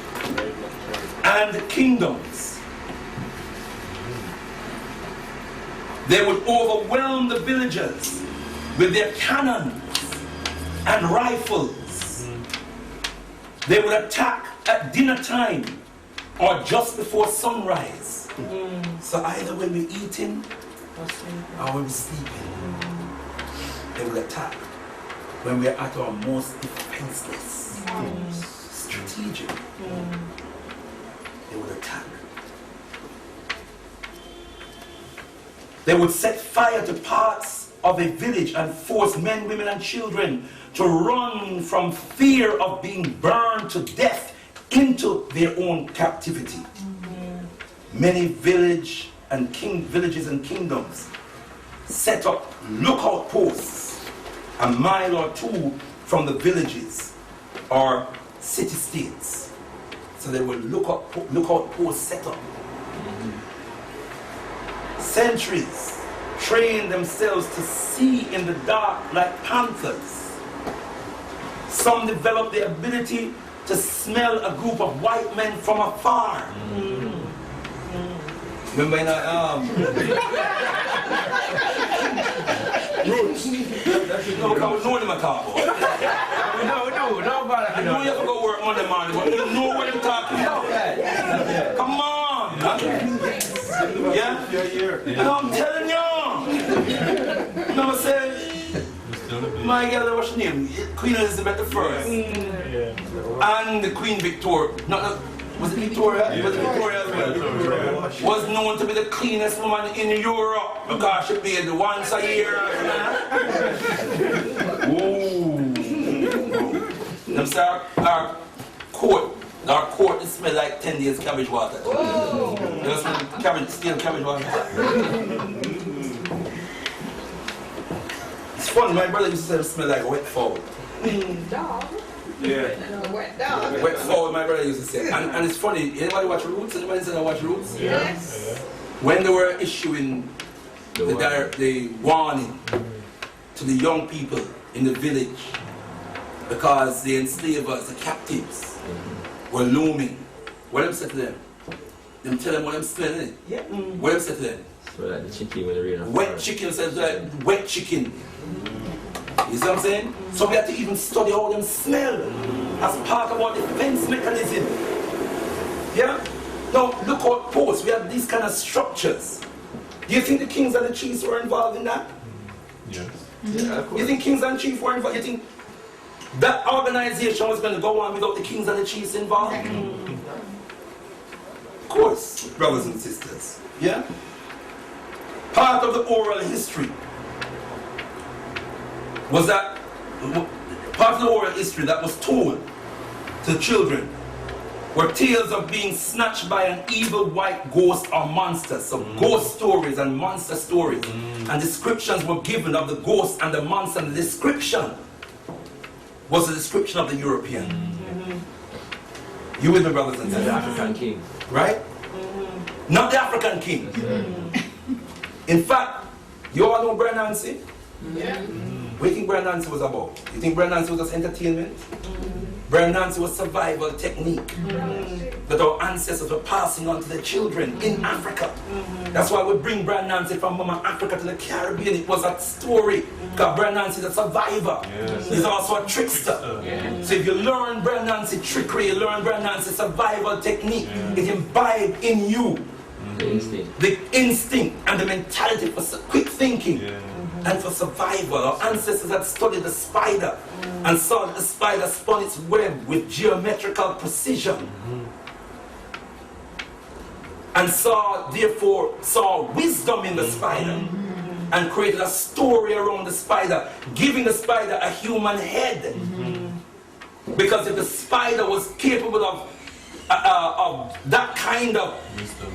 And kingdoms. They would overwhelm the villagers with their cannons and rifles. They would attack at dinner time or just before sunrise. So either when we're eating or when we're sleeping, they will attack. When we're at our most defenseless, strategic, they will attack. They would set fire to parts of a village and force men, women, and children to run from fear of being burned to death into their own captivity. Many villages and kingdoms set up lookout posts a mile or two from the villages or city-states. So they would lookout posts set up. Sentries trained themselves to see in the dark like panthers. Some developed the ability to smell a group of white men from afar. Remember in no, because we know them at all. I know you have to go work Monday morning, but you know what I'm talking about. Come on! Yeah? And I'm telling you! You know what I'm saying? My girl, what's her name? Queen Elizabeth I. And the Queen Victoria. Was it Victoria? Yeah. Was it Victoria as well? Was known to be the cleanest woman in Europe because she bathed once a year. Them say our court it smell like 10 days cabbage water. You smell stale cabbage water. It's funny, my brother used to say it smell like a wet fowl. Dog. Yeah. A wet dog. Wet fowl, my brother used to say. And it's funny, anybody watch Roots? Anybody say watch Roots? Yes. When they were issuing the warning to the young people in the village because the enslavers, the captives, were looming, what them say to them? Them tell them what them smelling it. Yeah. What them say to them? So like the chicken when they read on Wet chicken says like wet chicken. You see what I'm saying? So we have to even study how them smell as part of our defense mechanism. Yeah? Now look at posts, we have these kind of structures. Do you think the kings and the chiefs were involved in that? Yes. Yeah, of course. You think kings and chiefs were involved? You think that organization was going to go on without the kings and the chiefs involved? Of course, brothers and sisters. Yeah? Part of the oral history was that, part of the oral history that was told to children were tales of being snatched by an evil white ghost or monster. So ghost stories and monster stories. And descriptions were given of the ghost and the monster. And the description was a description of the European. You with me, brothers and The sisters? African king. Right? Not the African king. That's right. In fact, you all know Brian Nancy? Yeah. What do you think Brian Nancy was about? You think Brian Nancy was just entertainment? Brian Nancy was survival technique that our ancestors were passing on to their children in Africa. That's why we bring Brian Nancy from Mama Africa to the Caribbean. It was a story. Because Brian Nancy is a survivor. Yes. He's also a trickster. Yeah. So if you learn Brian Nancy trickery, you learn Brian Nancy survival technique, it imbibed in you The instinct. the instinct and the mentality for quick thinking Yeah. and for survival. Our ancestors had studied the spider and saw that the spider spun its web with geometrical precision. And therefore saw wisdom in the spider and created a story around the spider, giving the spider a human head. Because if the spider was capable of that kind of Wisdom.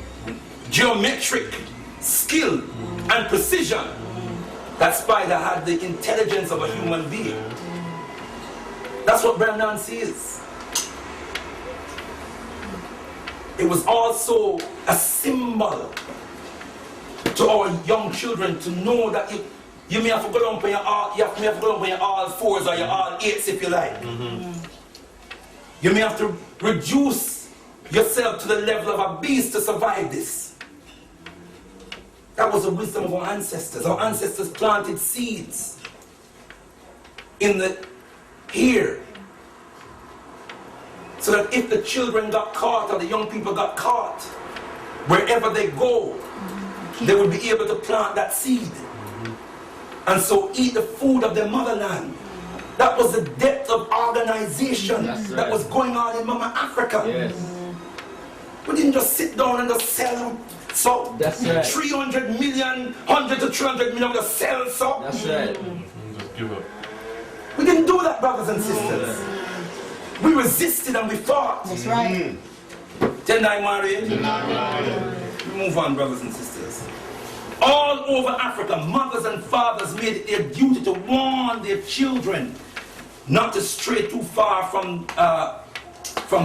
geometric skill and precision, that spider had the intelligence of a human being. That's what Brian Nancy is. It was also a symbol to our young children to know that you may have to go down on your all fours or your all eights if you like. You may have to reduce yourself to the level of a beast to survive this. That was the wisdom of our ancestors. Our ancestors planted seeds in the here, so that if the children got caught or the young people got caught, wherever they go, they would be able to plant that seed and so eat the food of their motherland. That was the depth of organization that was going on in Mama Africa. Yes. We didn't just sit down and just sell so That's right. 300 million, 100 to 300 million just sell so. That's right. Just give up. We didn't do that, brothers and sisters. We resisted and we fought. That's right. Tendai Mari. We move on, brothers and sisters. All over Africa, mothers and fathers made it their duty to warn their children not to stray too far from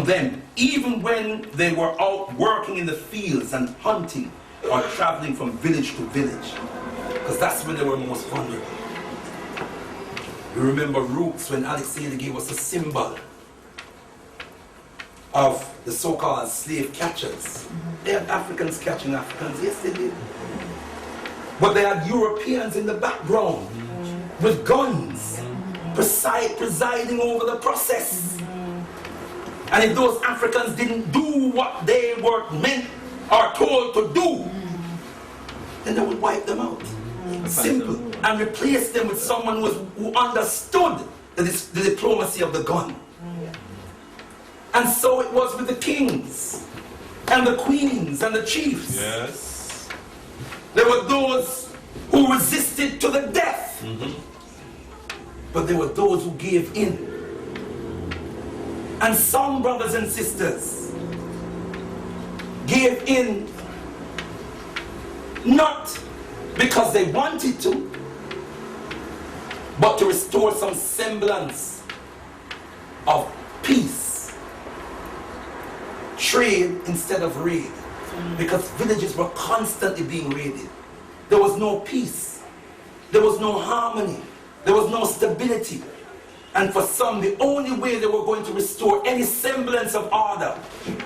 them, even when they were out working in the fields and hunting or traveling from village to village, because that's when they were most vulnerable. You remember Roots when Alexander gave us a symbol of the so-called slave catchers. They had Africans catching Africans, yes they did. But they had Europeans in the background with guns, presiding over the process. And if those Africans didn't do what they were meant or told to do, then they would wipe them out. Simple. And replace them with someone who understood the diplomacy of the gun. And so it was with the kings and the queens and the chiefs. Yes. There were those who resisted to the death. But there were those who gave in. And some brothers and sisters gave in not because they wanted to, but to restore some semblance of peace. Trade instead of raid. Because villages were constantly being raided. There was no peace. There was no harmony. There was no stability. And for some, the only way they were going to restore any semblance of order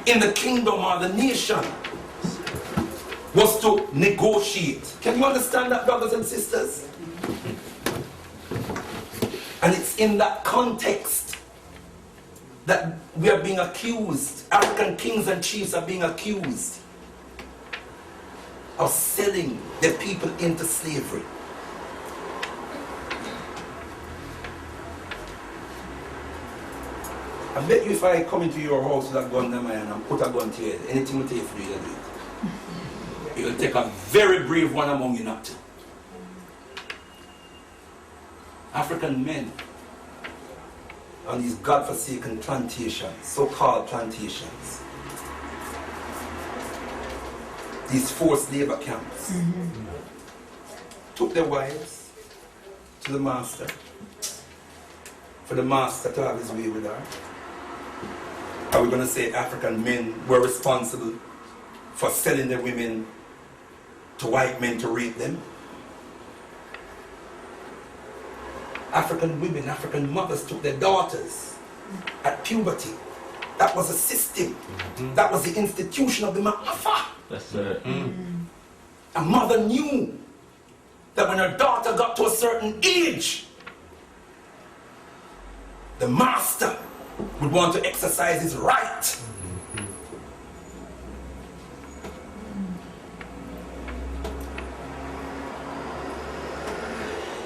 in the kingdom or the nation was to negotiate. Can you understand that, brothers and sisters? And it's in that context that we are being accused. African kings and chiefs are being accused of selling their people into slavery. I bet you if I come into your house with a gun in my hand and put a gun to your head, anything will take for you to do it. It will take a very brave one among you not to. African men on these godforsaken plantations, so-called plantations, these forced labor camps, took their wives to the master, for the master to have his way with her. Are we going to say African men were responsible for selling their women to white men to rape them? African women, African mothers took their daughters at puberty. That was a system. That was the institution of the maafa. That's it. A mother knew that when her daughter got to a certain age, the master would want to exercise his right.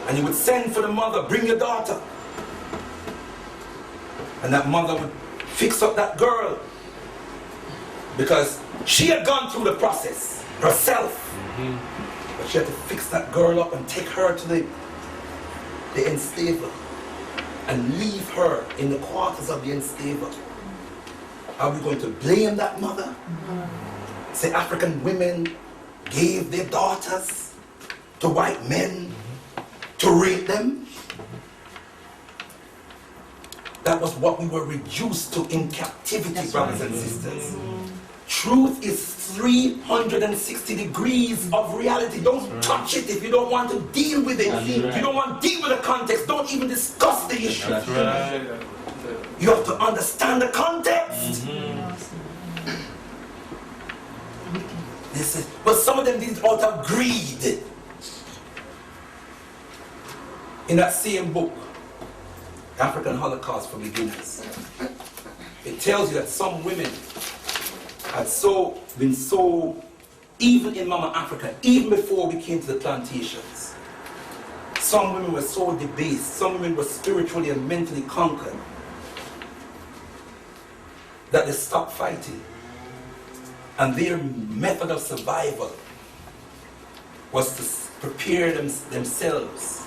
And he would send for the mother, bring your daughter. And that mother would fix up that girl. Because she had gone through the process herself. But she had to fix that girl up and take her to the enslaver. And leave her in the quarters of the enslaver. Are we going to blame that mother? Say African women gave their daughters to white men to rape them? That was what we were reduced to in captivity, brothers and sisters. Truth is 360 degrees of reality. Don't touch it if you don't want to deal with it. If you don't want to deal with the context, don't even discuss the issue. That's right. You have to understand the context. This is, but some of them did it out of greed. In that same book, African Holocaust for Beginners, it tells you that some women had been so, even in Mama Africa, even before we came to the plantations, some women were so debased, some women were spiritually and mentally conquered, that they stopped fighting. And their method of survival was to prepare themselves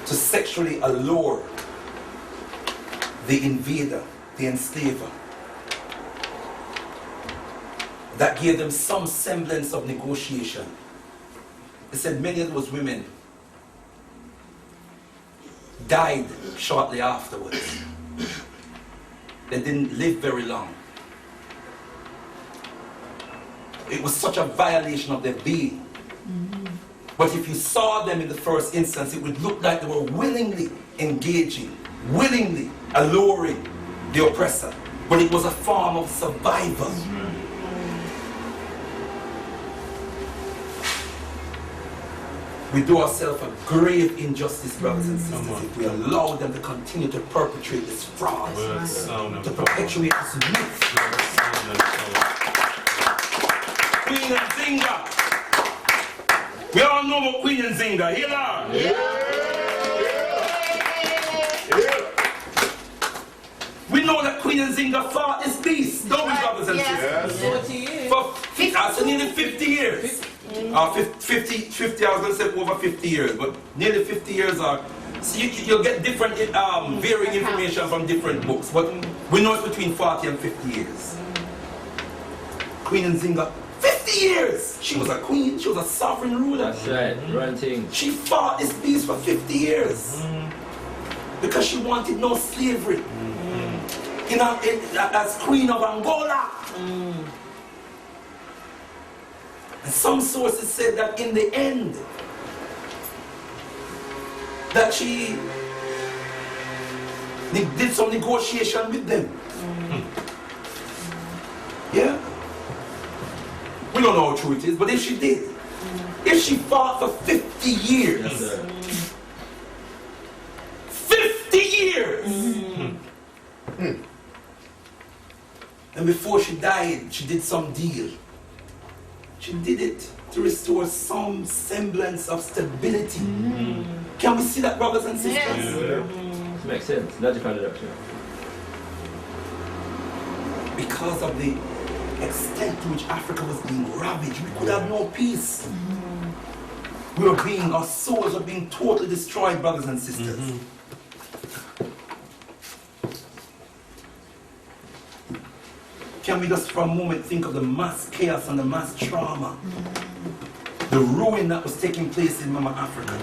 to sexually allure the invader, the enslaver. That gave them some semblance of negotiation. They said many of those women died shortly afterwards. They didn't live very long. It was such a violation of their being. But if you saw them in the first instance, it would look like they were willingly engaging, willingly alluring the oppressor. But it was a form of survival. We do ourselves a grave injustice, brothers and sisters, if we allow them to continue to perpetrate this fraud, to perpetuate this myth. Queen and Zinga. We all know about Queen and Zinga. Here now. We know that Queen and Zinga fought this beast, don't we, brothers and sisters? 40 years. For nearly 50 years. 50, I was going to say over 50 years, but nearly 50 years are. So you'll get different varying information from different books, but we know it's between 40 and 50 years. Queen and Zinga, 50 50 years. She was a queen, she was a sovereign ruler. That's right. Run things. She fought this beast for 50 years because she wanted no slavery. You know, as queen of Angola. And some sources said that in the end, that she did some negotiation with them. Yeah? We don't know how true it is, but if she did, if she fought for 50 years, Yes, sir. 50 years! And before she died, she did some deal. She did it to restore some semblance of stability. Can we see that, brothers and sisters? Yes. Makes sense. Logical deduction. Because of the extent to which Africa was being ravaged, we could have no peace. Our souls were being totally destroyed, brothers and sisters. Can we just for a moment think of the mass chaos and the mass trauma, the ruin that was taking place in Mama Africa?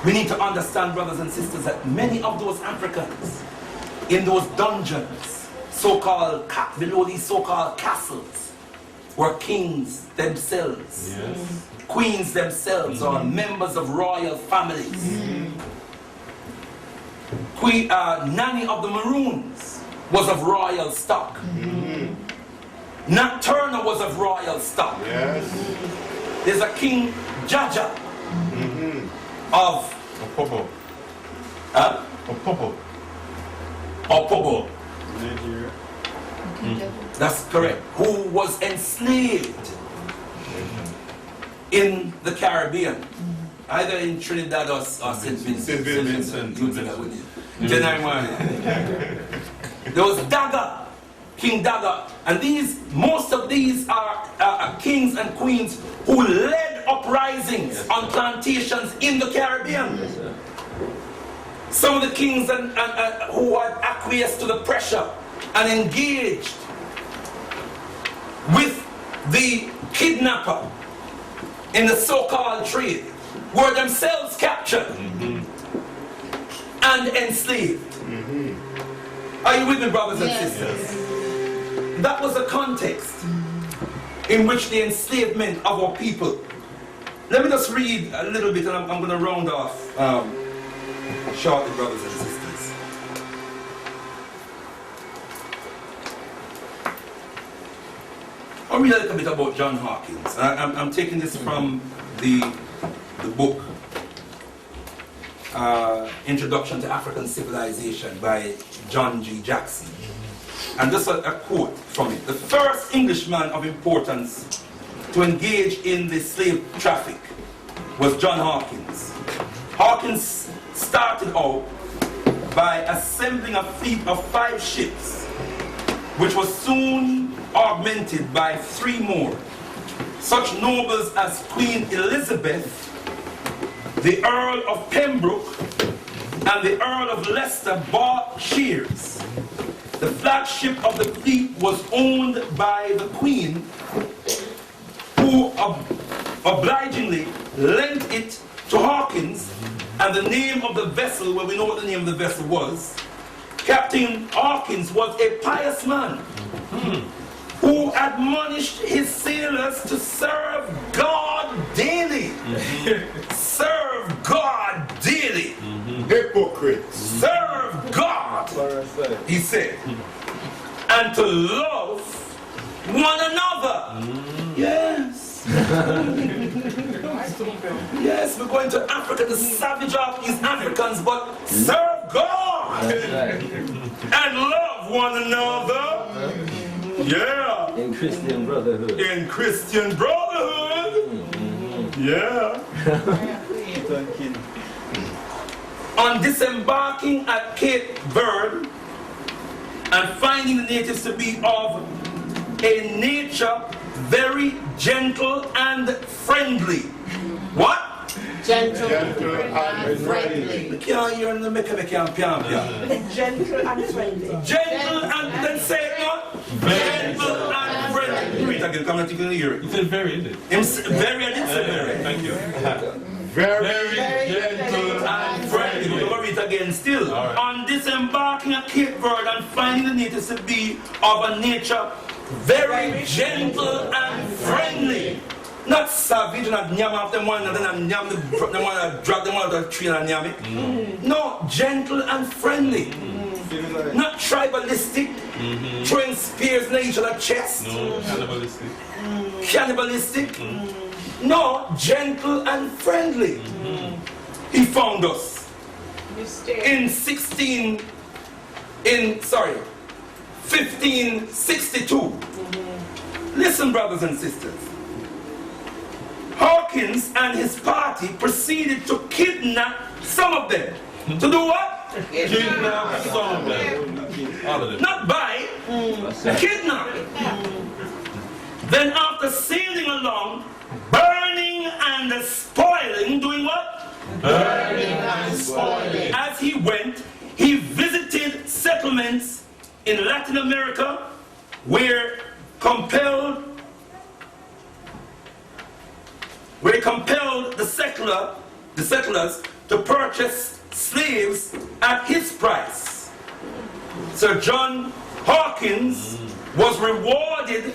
We need to understand, brothers and sisters, that many of those Africans in those dungeons, so-called below these so-called castles, were kings themselves, queens themselves, or members of royal families. Nanny of the Maroons was of royal stock. Nat Turner was of royal stock. There's a King Jaja of Opobo. Opobo. Opobo. Nigeria. That's correct. Who was enslaved in the Caribbean, either in Trinidad or St. Vincent. St. Vincent. You do that with you. There was Daga, King Daga, and most of these are kings and queens who led uprisings on plantations in the Caribbean. Yes, sir. Some of the kings who had acquiesced to the pressure and engaged with the kidnapper in the so-called trade were themselves captured and enslaved. Are you with me, brothers and sisters? That was the context in which the enslavement of our people. Let me just read a little bit, and I'm going to round off shortly, brothers and sisters. I'll read a little bit about John Hawkins. I'm taking this from the book Introduction to African Civilization by John G. Jackson. And just a quote from it. The first Englishman of importance to engage in the slave traffic was John Hawkins. Hawkins started out by assembling a fleet of 5 ships, which was soon augmented by 3 more. Such nobles as Queen Elizabeth, the Earl of Pembroke, and the Earl of Leicester bought shares. The flagship of the fleet was owned by the Queen, who obligingly lent it to Hawkins, and the name of the vessel, well, we know what the name of the vessel was. Captain Hawkins was a pious man who admonished his sailors to serve God daily. Serve God daily. Hypocrites. Serve God, he said, and to love one another. Yes. Yes, we're going to Africa to savage off these Africans, but serve God and love one another. Yeah. In Christian brotherhood. In Christian brotherhood. Yeah. On disembarking at Cape Verde and finding the natives to be of a nature very gentle and friendly. What? Gentle Gentle and friendly. We can't hear the make pian. Gentle and friendly. Gentle and then say it, no? Gentle and friendly. Read it again, come and take it here. You said very, isn't it? Very, I didn't say very. Thank you. Very gentle And friendly, we're going to read it again still. All right. On disembarking at Cape Verde and finding the natives to be of a nature very gentle and friendly. Not savage, not nyam after them one another and nyam them one and drag them out of the tree and nyam it. No, gentle and friendly. Not tribalistic, throwing spears in each other's chest. No, cannibalistic. Cannibalistic. No, gentle and friendly. He found us in 1562. Listen, brothers and sisters. Hawkins and his party proceeded to kidnap some of them. To do what? Kidnap some of them. All of them. Not buy, kidnap. Then after sailing along, burning and spoiling, doing what? Burning and spoiling. As he went, he visited settlements in Latin America where compelled the settlers to purchase slaves at his price. Sir John Hawkins was rewarded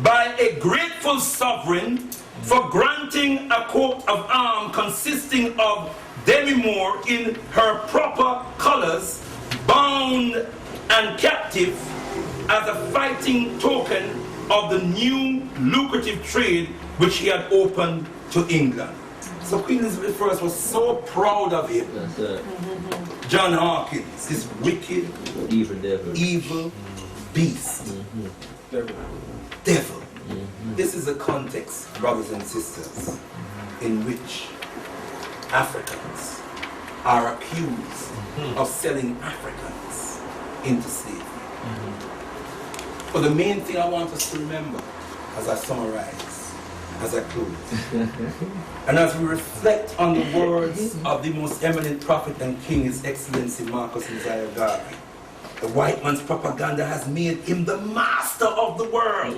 by a grateful sovereign for granting a coat of arms consisting of demi-moor in her proper colors, bound and captive as a fighting token of the new lucrative trade which he had opened to England. So Queen Elizabeth I was so proud of him. That's it. John Hawkins, this wicked, evil beast. Devil. This is a context, brothers and sisters, in which Africans are accused of selling Africans into slavery. But the main thing I want us to remember, as I summarize, as I close, and as we reflect on the words of the most eminent prophet and king, His Excellency Marcus Messiah Garvey, the white man's propaganda has made him the master of the world.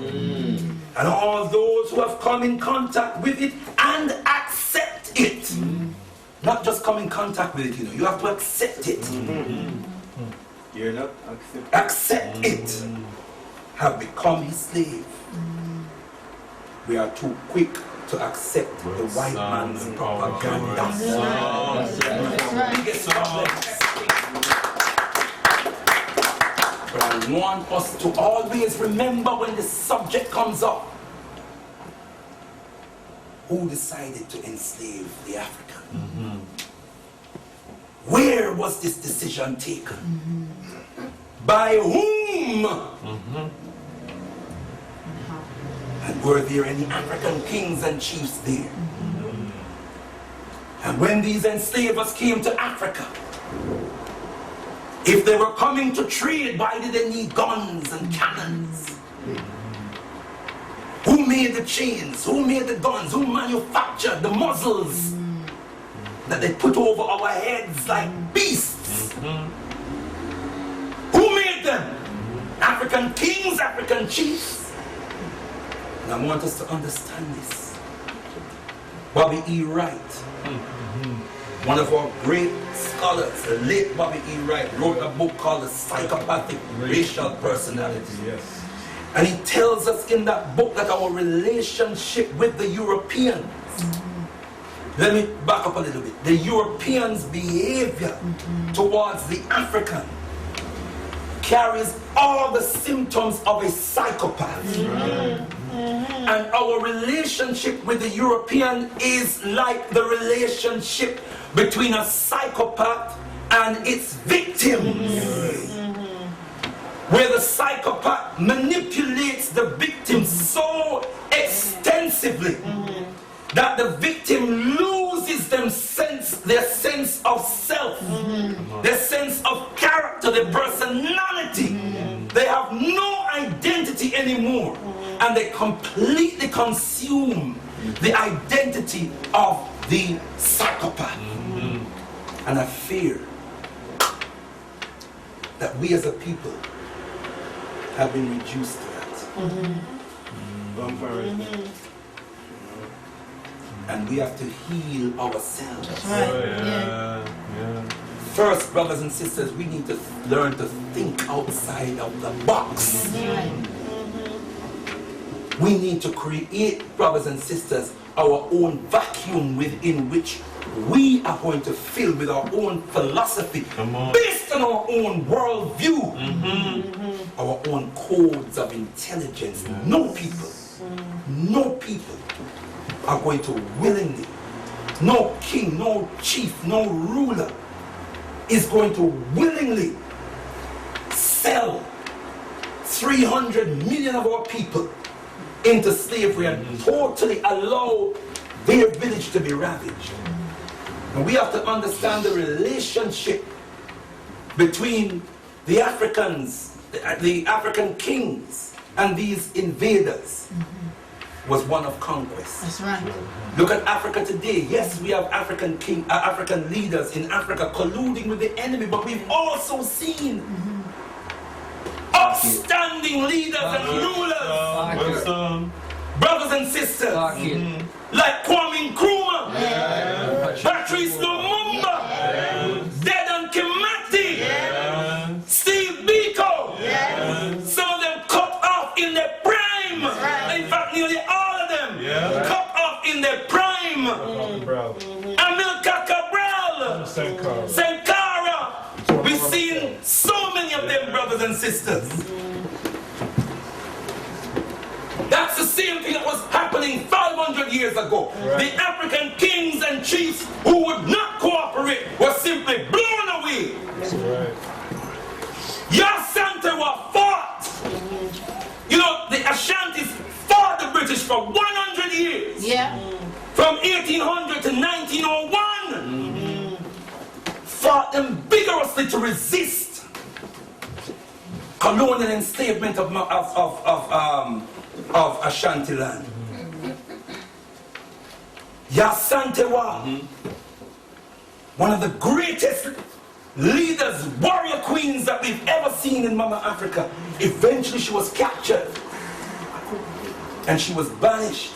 And all those who have come in contact with it and accept it. Not just come in contact with it, you have to accept it. You're not Accept it. Have become his slave. We are too quick to accept the white man's propaganda. But I want us to always remember when the subject comes up, who decided to enslave the African? Where was this decision taken? By whom? And were there any African kings and chiefs there? And when these enslavers came to Africa, if they were coming to trade, why did they need guns and cannons? Who made the chains? Who made the guns? Who manufactured the muzzles that they put over our heads like beasts? Who made them? African kings, African chiefs. And I want us to understand this. Bobby E. Wright, one of our great scholars, the late Bobby E. Wright, wrote a book called The Psychopathic Racial Personality. Yes. And he tells us in that book that our relationship with the Europeans, let me back up a little bit, the Europeans' behavior towards the African carries all the symptoms of a psychopath. And our relationship with the European is like the relationship between a psychopath and its victims. Where the psychopath manipulates the victim so extensively that the victim loses their sense of self, their sense of character, their personality. They have no identity anymore, and they completely consume the identity of the psychopath. And I fear that we as a people have been reduced to that. And we have to heal ourselves. That's right. Yeah. Yeah. First, brothers and sisters, we need to learn to think outside of the box. That's right. We need to create, brothers and sisters, our own vacuum within which we are going to fill with our own philosophy, based on our own worldview, our own codes of intelligence. No people are going to willingly, no king, no chief, no ruler is going to willingly sell 300 million of our people into slavery and totally allow their village to be ravaged. And we have to understand the relationship between the Africans, the African kings, and these invaders was one of conquest. That's right. Look at Africa today. Yes, we have African leaders in Africa colluding with the enemy, but we've also seen upstanding leaders and rulers, brothers and sisters, like Kwame Nkrumah, Patrice Lumumba, Dedan Kimati, Steve Biko. Some of them cut off in their prime. In fact, nearly all of them cut off in their prime. Amilcar Cabral, Sankara. We've seen so many of them, brothers and sisters. That's the same thing that was happening 500 years ago. The African kings and chiefs who would not cooperate were simply blown away. Yasantewa fought. You know, the Ashantis fought the British for 100 years. Yeah. From 1800 to 1901. Fought them vigorously to resist colonial enslavement of Ashanti land. Yasantewa, one of the greatest leaders, warrior queens that we've ever seen in Mama Africa. Eventually she was captured and she was banished.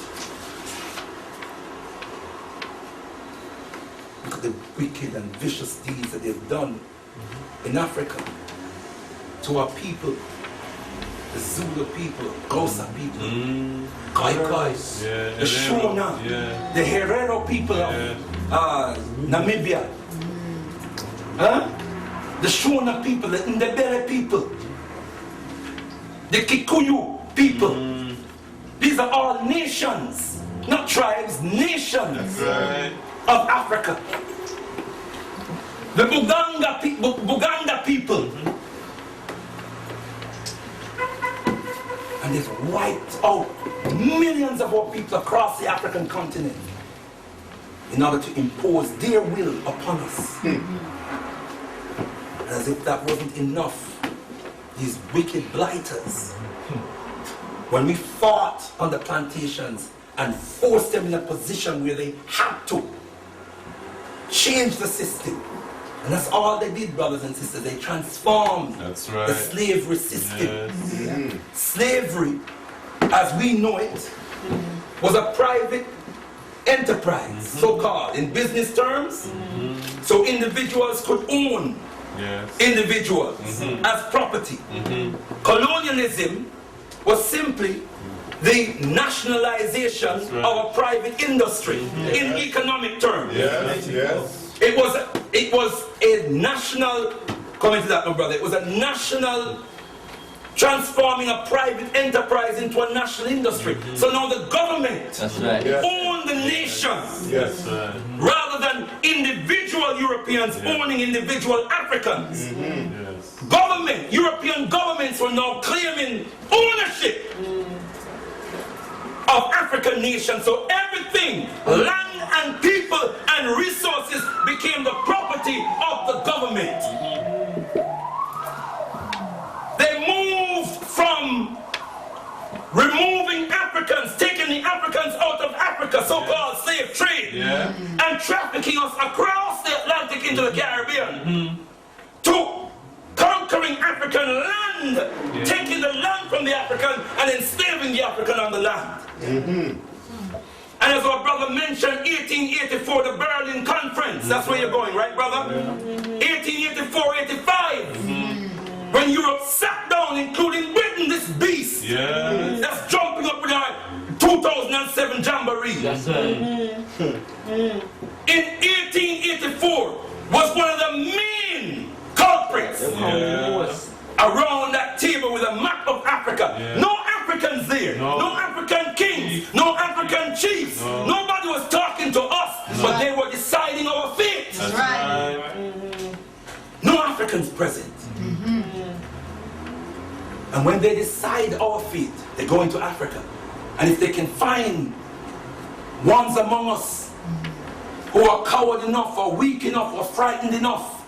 Look at the wicked and vicious deeds that they've done in Africa to our people, the Zulu people, Xhosa people, Khoikhoi, the Shona, the Herero people of Namibia, the Shona people, the Ndebele people, the Kikuyu people. These are all nations, not tribes, nations of Africa. The Buganda people. And they've wiped out millions of our people across the African continent in order to impose their will upon us. As if that wasn't enough, these wicked blighters, when we fought on the plantations and forced them in a position where they had to change the system. And that's all they did, brothers and sisters. They transformed the slavery system. Slavery, as we know it, was a private enterprise, so-called, in business terms. So individuals could own individuals as property. Colonialism was simply the nationalization of a private industry in economic terms. It was a national, coming to that, my brother, it was a national transforming a private enterprise into a national industry. So now the government owned the nation rather than individual Europeans owning individual Africans. Government, European governments were now claiming ownership of African nations. So everything, land and people and resources became the property of the government. They moved from removing Africans, taking the Africans out of Africa, so-called slave trade, and trafficking us across the Atlantic into the Caribbean, to conquering African land, taking the land from the African and enslaving the African on the land. And as our brother mentioned, 1884, the Berlin Conference. That's where you're going, right, brother? 1884, 85. When Europe sat down, including Britain, this beast. Yes. That's jumping up with our 2007 Jamboree. That's right. In 1884 was one of the main culprits around that table with a map of Africa. Yeah. No Africans there. No. No African kings. No African chiefs. No. Nobody was talking to us, but they were deciding our fate. That's right. No Africans present. And when they decide our fate, they go into Africa. And if they can find ones among us who are coward enough, or weak enough, or frightened enough,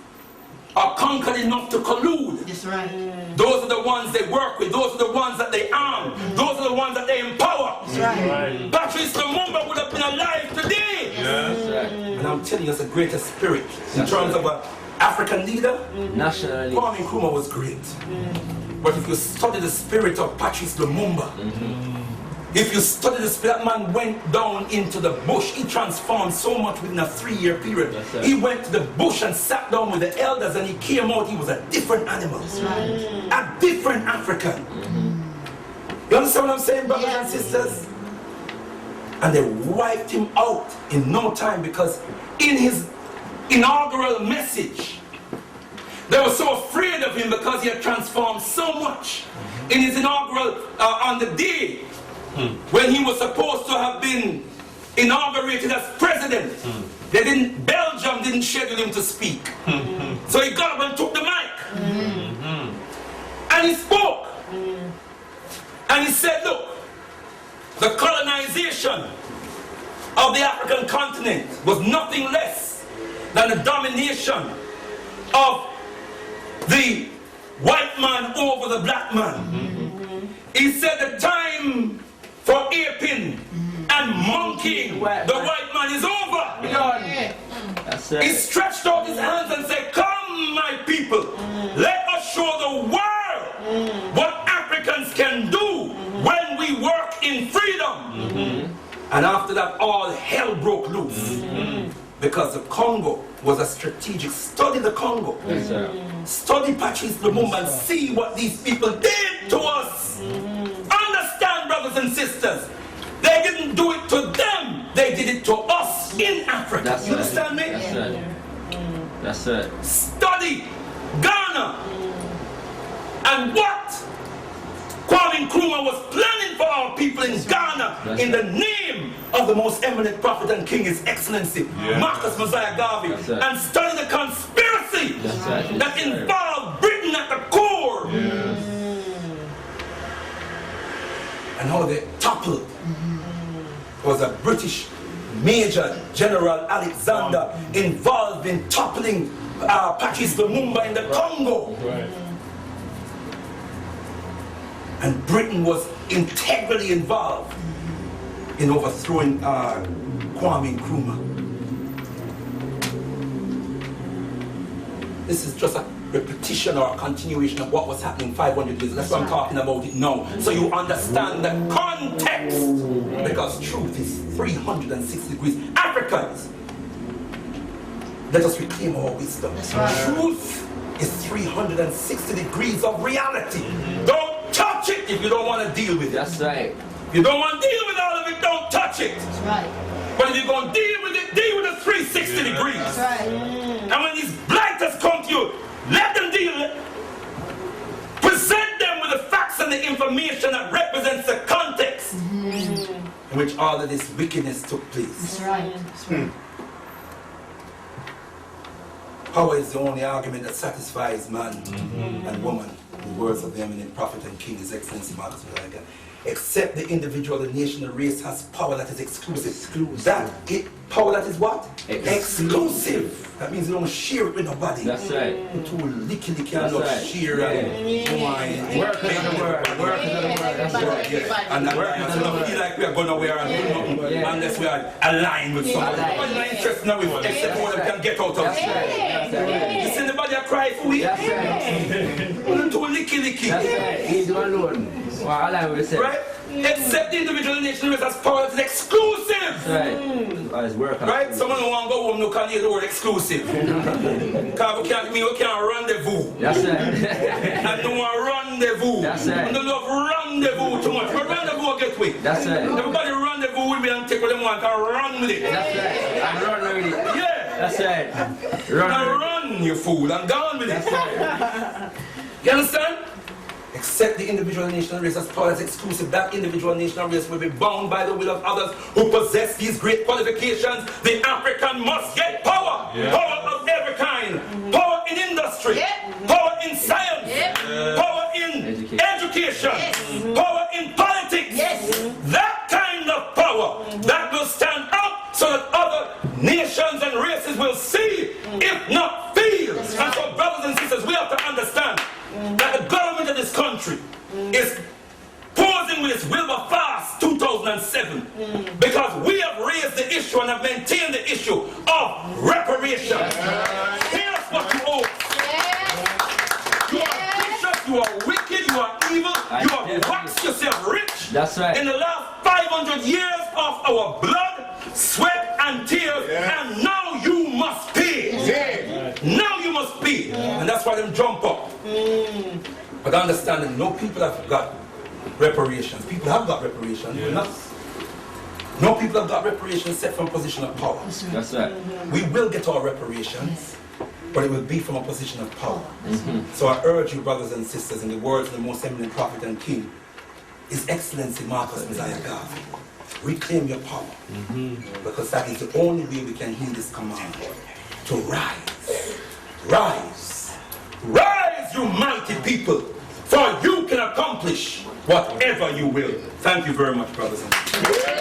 or conquered enough to collude, That's right. those are the ones they work with, those are the ones that they arm, those are the ones that they empower. That's right. Patrice Lumumba would have been alive today. Yes. And I'm telling you, it's a greater spirit. In terms of an African leader, Nationally. Kwame Nkrumah was great. But if you study the spirit of Patrice Lumumba, if you study the spirit, that man went down into the bush. He transformed so much within a 3-year period. That's He went to the bush and sat down with the elders, and he came out, he was a different animal. A different African. You understand what I'm saying, brothers and sisters? And they wiped him out in no time, because in his inaugural message, they were so afraid of him because he had transformed so much. In his inaugural, on the day when he was supposed to have been inaugurated as president, Belgium didn't schedule him to speak. So he got up and took the mic. And he spoke. And he said, look, the colonization of the African continent was nothing less than the domination of the white man over the black man. He said the time for aping and monkeying the white man is over. That's He it. stretched out his hands and said, come my people, let us show the world what Africans can do when we work in freedom. And after that, all hell broke loose. Because the Congo was a strategic. Study the Congo. Yes, sir. Study Patrice Lumumba and see what these people did to us. Understand, brothers and sisters, they didn't do it to them, they did it to us in Africa. That's You right. understand me? That's it. That's it. Study Ghana and what Kwame Nkrumah was planning for our people in Ghana. That's in the name of the most eminent prophet and king, His Excellency Marcus Mosiah Garvey. That's right. And study the conspiracy That's right. that involved Britain at the core. And how they toppled was a British Major General Alexander involved in toppling Patrice Lumumba in the Congo. And Britain was integrally involved in overthrowing Kwame Nkrumah. This is just a repetition or a continuation of what was happening 500 years. That's why I'm talking about it now. So you understand the context. Because truth is 360 degrees. Africans, let us reclaim our wisdom. Truth is 360 degrees of reality. Don't touch it if you don't want to deal with it. That's right. If you don't want to deal with all of it, don't touch it. That's right. But if you're going to deal with it, deal with it 360 degrees. That's right. And when these blighters come to you, let them deal with it. Present them with the facts and the information that represents the context in which all of this wickedness took place. That's right. That's right. Power is the only argument that satisfies man and woman. The words of the eminent prophet and king, His Excellency Marcus Mosiah. Except the individual, the nation, the race has power that is exclusive. Power that is what? Exclusive. That means you don't share it with nobody. That's right. You too licky and That's not right. share Yeah. and wine. Work is the word. Work is the word. That's right. Yeah. And that so don't feel like we are going nowhere and do nothing unless we are aligned with somebody. Nobody not interested now with except what we can get out of That's it. right. That's right. You see anybody cry for we? That's right. You're too licky. That's right. He's one alone. Well, I will say. Right? Except the individual nation race has power that is exclusive. Right. Right? Someone who want to go home no can use the word exclusive. Because we can't rendezvous. That's right. And no one rendezvous. That's right. And they love rendezvous too much. But rendezvous get with. That's right. Everybody rendezvous with me and take what they want and run with it. That's right. And run with it. Yeah. That's right. Now run, you fool, and gone with it. That's right. You understand? Except the individual national race as power as exclusive, that individual national race will be bound by the will of others who possess these great qualifications. The African must get power. Power of every kind. Power in industry. Power in science. Power in education. Power in politics. That kind of power that will stand up so that other nations and races will see, if not feel. And so, brothers and sisters, we have to understand that the government of this country is posing with its Wilberforce 2007 because we have raised the issue and have maintained the issue of reparations. Here's what you owe. You are vicious, you are wicked, you are evil, you have waxed yourself rich. That's right. In the last 500 years of our blood, sweat and tears, and now you must pay. Now you must pay. And that's why them jump up. But understanding, no people have got reparations. People have got reparations, but not. No people have got reparations set from a position of power. That's right. We will get our reparations, but it will be from a position of power. So I urge you, brothers and sisters, in the words of the most eminent prophet and king, His Excellency Marcus Messiah Garvey, reclaim your power, because that is the only way we can heed this command to rise. Rise. Rise, you mighty people, for you can accomplish whatever you will. Thank you very much, brothers and sisters.